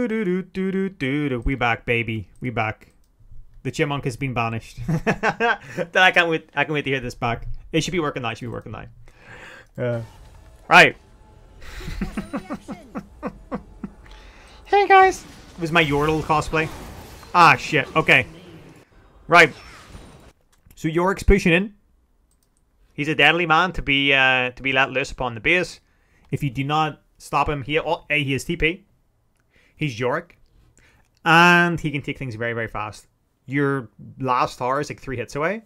We back, baby. We back. The chipmunk has been banished. I can't wait. I can wait to hear this back. It should be working now. It should be working now. Right. Hey guys. It was my Yordle cosplay. Ah shit. Okay. Right. So Yorick's pushing in. He's a deadly man to be let loose upon the base. If you do not stop him, he has TP. He's Yorick. And he can take things very, very fast. Your last tower is like 3 hits away.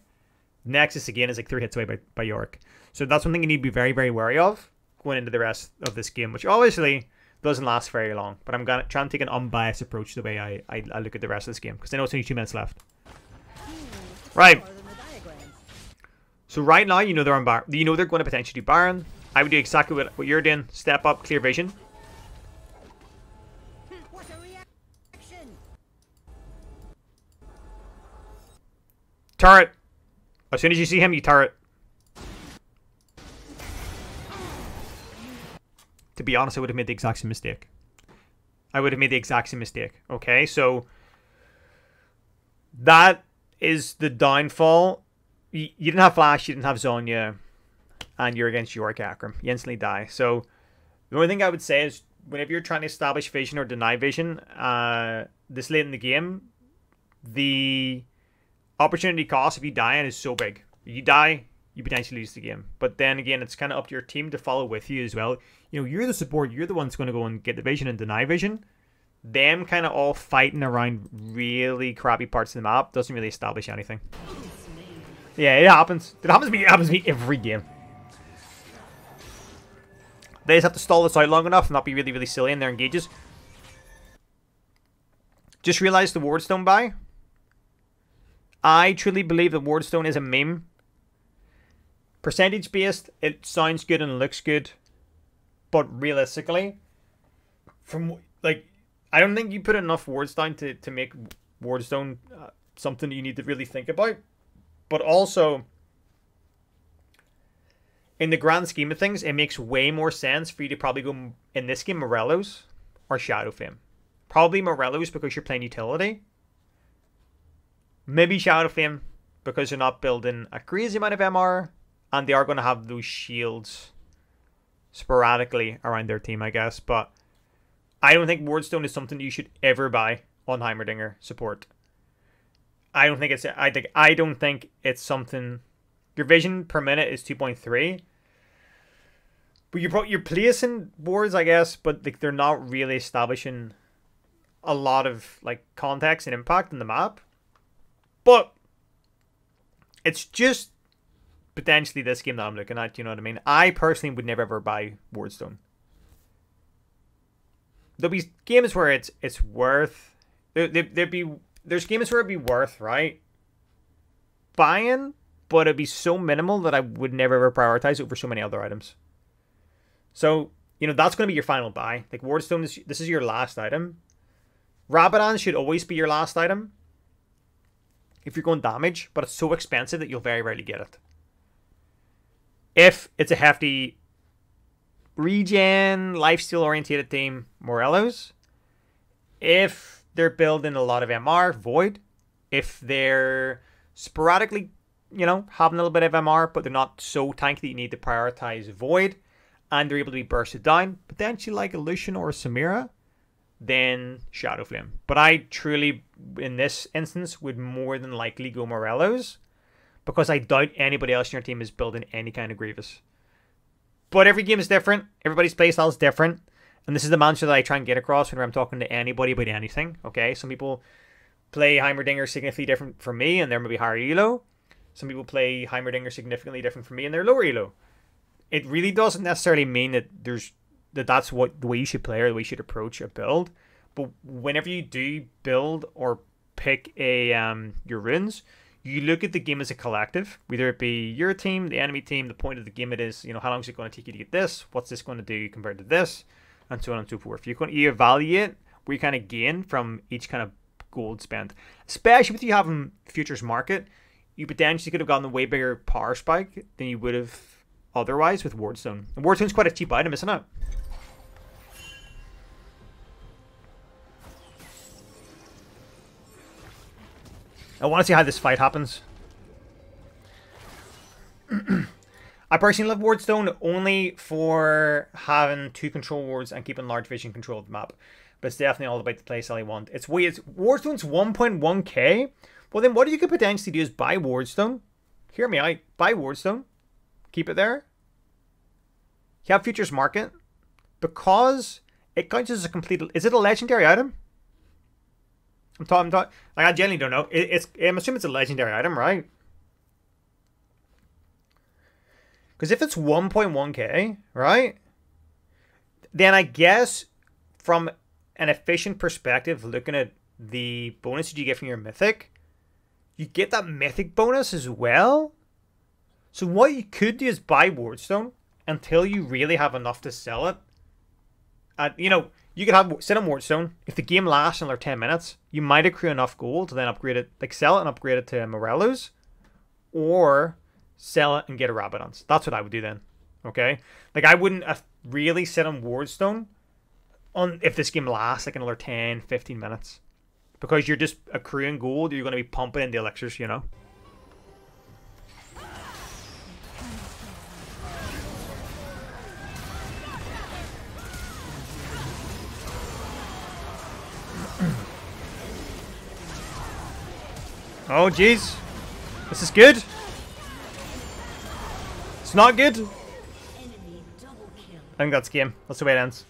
Nexus again is like 3 hits away by Yorick. So that's one thing you need to be very, very wary of going into the rest of this game, which obviously doesn't last very long. But I'm gonna try and take an unbiased approach the way I look at the rest of this game, because I know it's only 2 minutes left. Right. So right now, you know they're on Baron. You know they're going to potentially do Baron. I would do exactly what you're doing. Step up, clear vision. Turret. As soon as you see him, you turret. To be honest, I would have made the exact same mistake. Okay, so that is the downfall. You didn't have Flash, you didn't have Zonya, and you're against Yorick Akram. You instantly die. So the only thing I would say is whenever you're trying to establish vision or deny vision this late in the game, the opportunity cost if you die is so big. You die, you potentially lose the game. But then again, it's kind of up to your team to follow with you as well. You know, you're the support. You're the one that's going to go and get the vision and deny vision. Them kind of all fighting around really crappy parts of the map doesn't really establish anything. Yeah, it happens. It happens to me every game. They just have to stall this out long enough and not be really, really silly in their engages. Just realized the Wardstone buy. I truly believe that Wardstone is a meme. Percentage based, it sounds good and looks good. But realistically, from like, I don't think you put enough words down to make Wardstone something you need to really think about. But also, in the grand scheme of things, it makes way more sense for you to probably go, in this game, Morello's or Shadow Flame. Probably Morello's because you're playing utility. Maybe Shadow Flame because you're not building a crazy amount of MR. And they are going to have those shields sporadically around their team, I guess. But I don't think Wardstone is something you should ever buy on Heimerdinger support. I don't think it's something. Your vision per minute is 2.3. But you're placing boards, I guess, but like they're not really establishing a lot of like context and impact in the map. But it's just potentially this game that I'm looking at, you know what I mean? I personally would never ever buy Wardstone. There'll be games where it's worth. There's games where it'd be worth, right, buying, but it'd be so minimal that I would never ever prioritize it over so many other items. So, you know, that's going to be your final buy. Like, Wardstone, this is your last item. Rabadon should always be your last item if you're going damage, but it's so expensive that you'll very rarely get it. If it's a hefty regen, lifesteal-orientated team, Morello's. If they're building a lot of MR, Void. If they're sporadically, you know, having a little bit of MR, but they're not so tanky that you need to prioritize Void, and they're able to be bursted down, potentially like a Lucian or a Samira, then Shadow Flame. But I truly, in this instance, would more than likely go Morello's, because I doubt anybody else in your team is building any kind of Grievous. But every game is different. Everybody's playstyle is different. And this is the mantra that I try and get across whenever I'm talking to anybody about anything. Okay, some people play Heimerdinger significantly different from me, and they're maybe higher elo. Some people play Heimerdinger significantly different from me, and they're lower elo. It really doesn't necessarily mean that that's what the way you should play or the way you should approach a build. But whenever you do build or pick your runes, you look at the game as a collective, whether it be your team, the enemy team. The point of the game is, you know, how long is it going to take you to get this? What's this going to do compared to this? And so on and so forth. You evaluate where you kind of gain from each kind of gold spent. Especially with you having futures market, you potentially could have gotten a way bigger power spike than you would have otherwise with Wardstone. And Wardstone's quite a cheap item, isn't it? I want to see how this fight happens. I personally love Wardstone only for having 2 control wards and keeping large vision control of the map. But it's definitely all about the playstyle you want. It's weird. Wardstone's 1.1k. Well, then what you could potentially do is buy Wardstone. Hear me out. Buy Wardstone. Keep it there. You have Futures Market. Because it counts as a complete... Is it a legendary item? I'm talking... Like, I genuinely don't know. I'm assuming it's a legendary item, right? Because if it's 1.1k, right? Then I guess from an efficient perspective, looking at the bonus that you get from your mythic, you get that mythic bonus as well. So what you could do is buy Wardstone until you really have enough to sell it. You know, you could have sit on Wardstone. If the game lasts another 10 minutes, you might accrue enough gold to then upgrade it, like sell it and upgrade it to Morello's, or sell it and get a Rabadon's. That's what I would do then. Okay? Like, I wouldn't really sit on Wardstone if this game lasts like another 10, 15 minutes. Because you're just accruing gold, you're going to be pumping in the elixirs, you know? Oh, jeez. This is good. It's not good. I think that's game. That's the way it ends.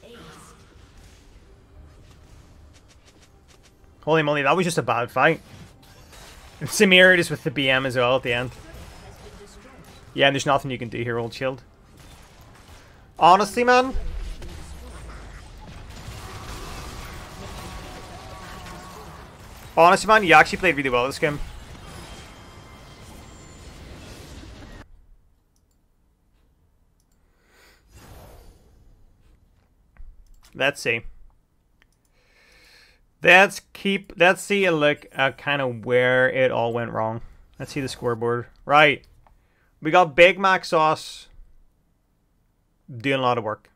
Holy moly, that was just a bad fight. And Samir is with the BM as well at the end. Yeah, and there's nothing you can do here, old shield. Honestly, man. Honestly, man, you actually played really well this game. Let's see. Let's see a look at kind of where it all went wrong. Let's see the scoreboard. Right. We got Big Mac Sauce doing a lot of work.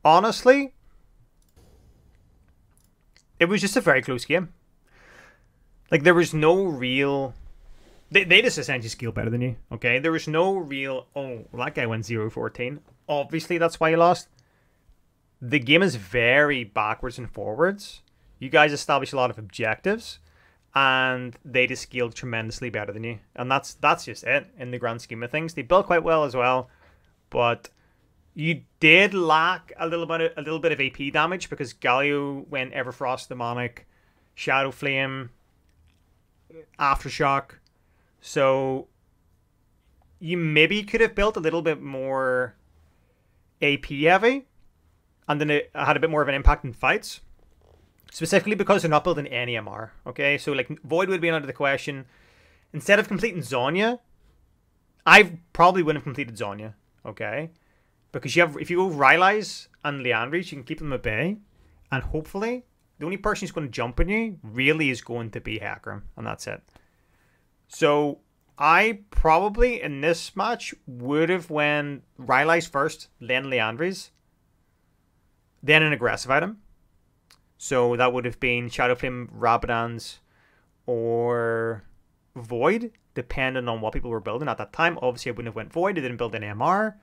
Honestly, it was just a very close game. Like, there was no real... They just essentially skill better than you, okay? There was no real... Oh, well, that guy went 0-14. Obviously, that's why he lost. The game is very backwards and forwards. You guys established a lot of objectives, and they just skilled tremendously better than you. And that's just it in the grand scheme of things. They built quite well as well, but you did lack a little bit of AP damage because Galio went Everfrost, Demonic, Shadow Flame, Aftershock. So you maybe could have built a little bit more AP heavy, and then it had a bit more of an impact in fights. Specifically because they're not building any MR. Okay, so like Void would be out of the question. Instead of completing Zonya, I probably wouldn't have completed Zonya. Okay, because if you go Rylai's and Liandry's, you can keep them at bay, and hopefully the only person who's going to jump on you really is going to be Hecarim, and that's it. So I probably in this match would have went Rylai's first, then Liandry's, then an aggressive item. So that would have been Shadowflame, Rabadon's, or Void, depending on what people were building at that time. Obviously, I wouldn't have went Void. I didn't build an MR.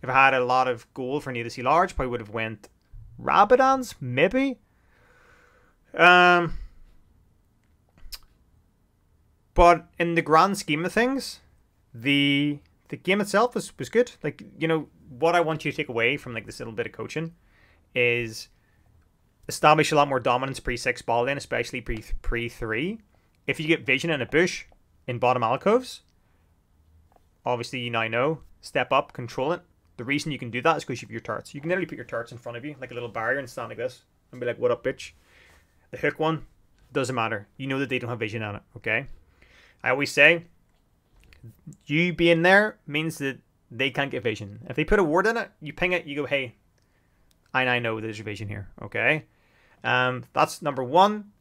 If I had a lot of gold for Need to See Large, probably would have went Rabadon's, maybe. But in the grand scheme of things, the game itself was good. Like, you know, what I want you to take away from like this little bit of coaching is establish a lot more dominance pre-6 ball lane, especially pre-3. If you get vision in a bush in bottom alcoves, obviously you now know, step up, control it. The reason you can do that is because you have your turrets. You can literally put your turrets in front of you, like a little barrier, and stand like this, and be like, what up, bitch? The hook one, doesn't matter. You know that they don't have vision on it, okay? I always say, you being there means that they can't get vision. If they put a ward in it, you ping it, you go, hey, I know there's your vision here, okay? That's number 1.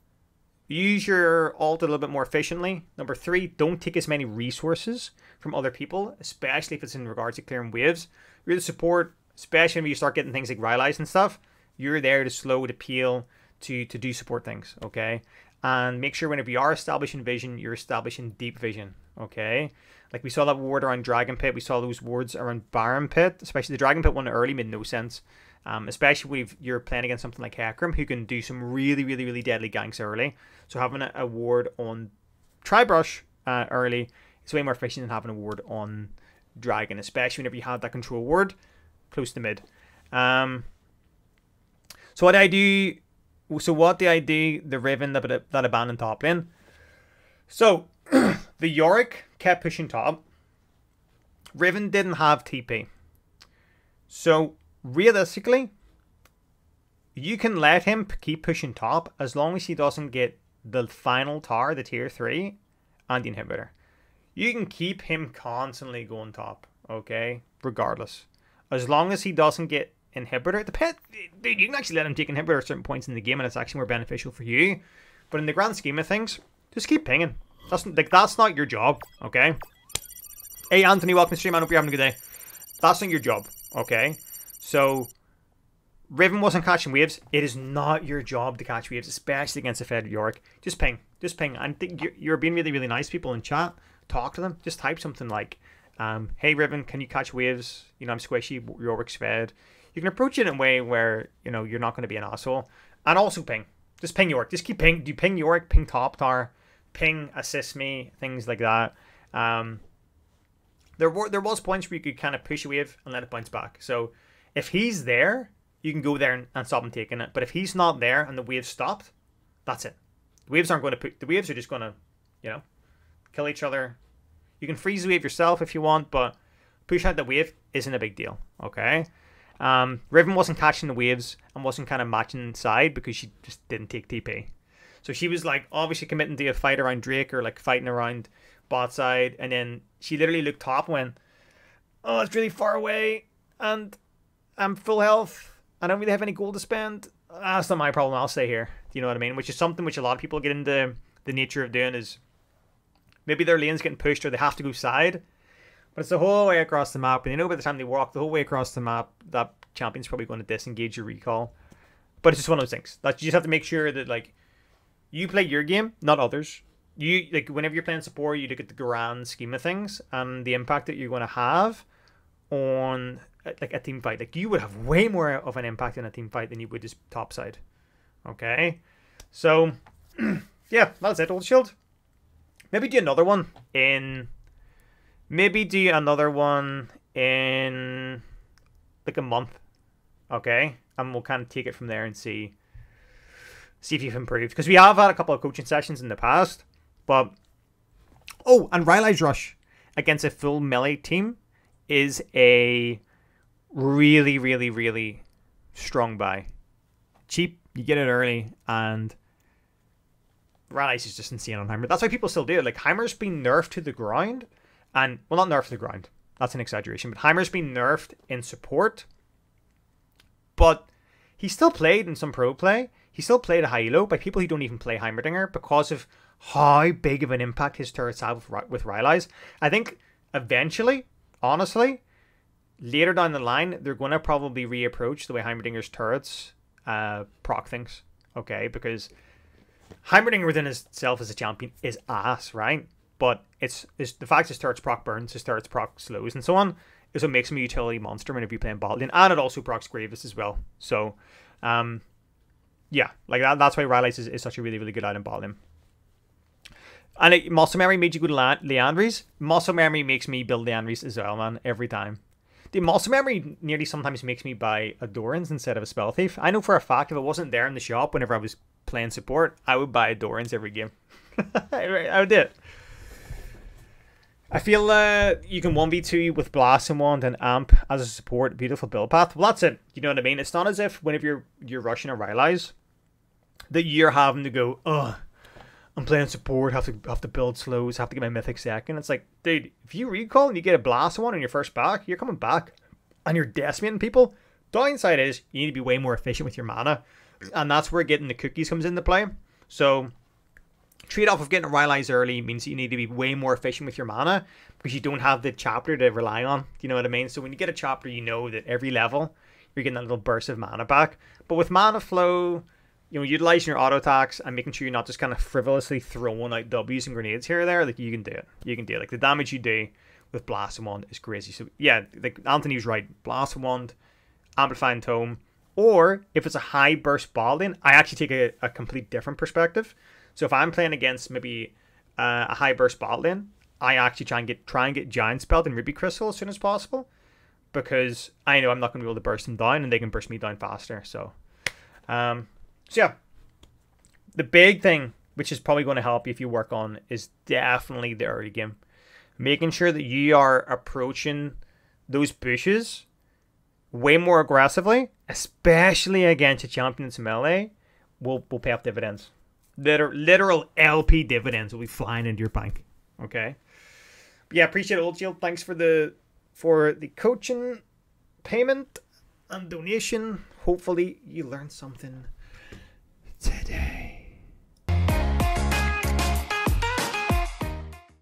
Use your ult a little bit more efficiently. Number 3, don't take as many resources from other people, especially if it's in regards to clearing waves. You're the support, especially when you start getting things like Rylai's and stuff. You're there to slow, to peel, to do support things, okay? And make sure whenever you are establishing vision, you're establishing deep vision, okay? Like we saw that ward around Dragon Pit, we saw those wards around Baron Pit, especially the Dragon Pit one early made no sense. Especially if you're playing against something like Hecarim, who can do some really, really, really deadly ganks early. So having a ward on Tribrush early is way more efficient than having a ward on Dragon, especially whenever you have that control ward close to mid. So what do I do? The Riven that abandoned top lane. So the Yorick kept pushing top. Riven didn't have TP. So realistically, you can let him keep pushing top as long as he doesn't get the final tower, the tier 3, and the inhibitor. You can keep him constantly going top, okay? Regardless. As long as he doesn't get inhibitor. Dude, you can actually let him take inhibitor at certain points in the game and it's actually more beneficial for you. But in the grand scheme of things, just keep pinging. That's not your job, okay? Hey, Anthony, welcome to stream. I hope you're having a good day. That's not your job, okay? So, Riven wasn't catching waves. It is not your job to catch waves, especially against a Fed Yorick. Just ping. Just ping. I think you're being really, really nice people in chat. Talk to them. Just type something like, hey, Riven, can you catch waves? You know, I'm squishy. Yorick's Fed. You can approach it in a way where, you know, you're not going to be an asshole. And also ping. Just ping Yorick. Just keep ping. Do you ping Yorick? Ping top tower. Ping assist me. Things like that. There was points where you could kind of push a wave and let it bounce back. So if he's there, you can go there and stop him taking it. But if he's not there and the wave stopped, that's it. The waves aren't going to the waves are just going to, you know, kill each other. You can freeze the wave yourself if you want, but push out the wave isn't a big deal. Okay. Riven wasn't catching the waves and wasn't kind of matching side because she just didn't take TP. So she was like obviously committing to a fight around Drake or like fighting around bot side, and then she literally looked top and went, oh, it's really far away and I'm full health. I don't really have any gold to spend. That's not my problem. I'll stay here. Do you know what I mean? Which is something which a lot of people get into the nature of doing is maybe their lane's getting pushed or they have to go side. But it's the whole way across the map. And you know by the time they walk the whole way across the map, that champion's probably going to disengage your recall. But it's just one of those things. Like, you just have to make sure that like you play your game, not others. You like whenever you're playing support, you look at the grand scheme of things and the impact that you're going to have on like a team fight. Like you would have way more of an impact in a team fight than you would just top side. Okay, so yeah, that's it. Old Shield. Maybe do another one in. Maybe do another one in like a month. Okay, and we'll kind of take it from there and see if you've improved, because we have had a couple of coaching sessions in the past. But oh, and Rylai's Rush against a full melee team is a really, really, really strong buy. Cheap, you get it early, and Rylai's is just insane on Heimer. That's why people still do it. Like Heimer's been nerfed to the ground, and well, not nerfed to the ground. That's an exaggeration, but Heimer's been nerfed in support. But he still played in some pro play. He still played a high elo by people who don't even play Heimerdinger because of how big of an impact his turrets have with Rylai's. I think eventually, honestly, later down the line, they're going to probably reapproach the way Heimerdinger's turrets proc things. Okay, because Heimerdinger within itself as a champion is ass, right? But it's the fact his turrets proc burns, his turrets proc slows, and so on is what makes him a utility monster whenever you play in bot lane, and it also procs Gravis as well. So, yeah, like that's why Rylai's is such a really, really good item bot lane. And Muscle Memory made you go to Leandry's. Muscle Memory makes me build Leandry's as well, man, every time. The Muscle Memory nearly sometimes makes me buy a Doran's instead of a Spell Thief. I know for a fact if it wasn't there in the shop whenever I was playing support, I would buy a Doran's every game. I would do it. I feel you can 1v2 with Blast and Wand and Amp as a support. Beautiful build path. Well, that's it. You know what I mean? It's not as if whenever you're rushing a Rylai's that you're having to go, ugh, I'm playing support, have to build slows, have to get my mythic second. It's like, dude, if you recall and you get a Blast one on your first back, you're coming back and you're decimating people. Downside is you need to be way more efficient with your mana, and that's where getting the cookies comes into play. So trade-off of getting a Rylai's early means that you need to be way more efficient with your mana because you don't have the chapter to rely on. Do you know what I mean? So when you get a chapter, you know that every level you're getting that little burst of mana back. But with mana flow, you know, utilizing your auto attacks and making sure you're not just kind of frivolously throwing out W's and grenades here or there. Like, you can do it. You can do it. Like, the damage you do with Blast Wand is crazy. So yeah, like Anthony was right. Blast Wand, Amplifying Tome, or if it's a high burst bot lane, I actually take a complete different perspective. So if I'm playing against maybe a high burst bot lane, I actually try and get Giant Spelled and Ruby Crystal as soon as possible, because I know I'm not going to be able to burst them down, and they can burst me down faster. So yeah, the big thing, which is probably going to help you if you work on, is definitely the early game. Making sure that you are approaching those bushes way more aggressively, especially against a champion that's melee, will pay off dividends. Literal LP dividends will be flying into your bank. Okay. But yeah, appreciate it, Old Shield. Thanks for the coaching payment and donation. Hopefully you learned something today.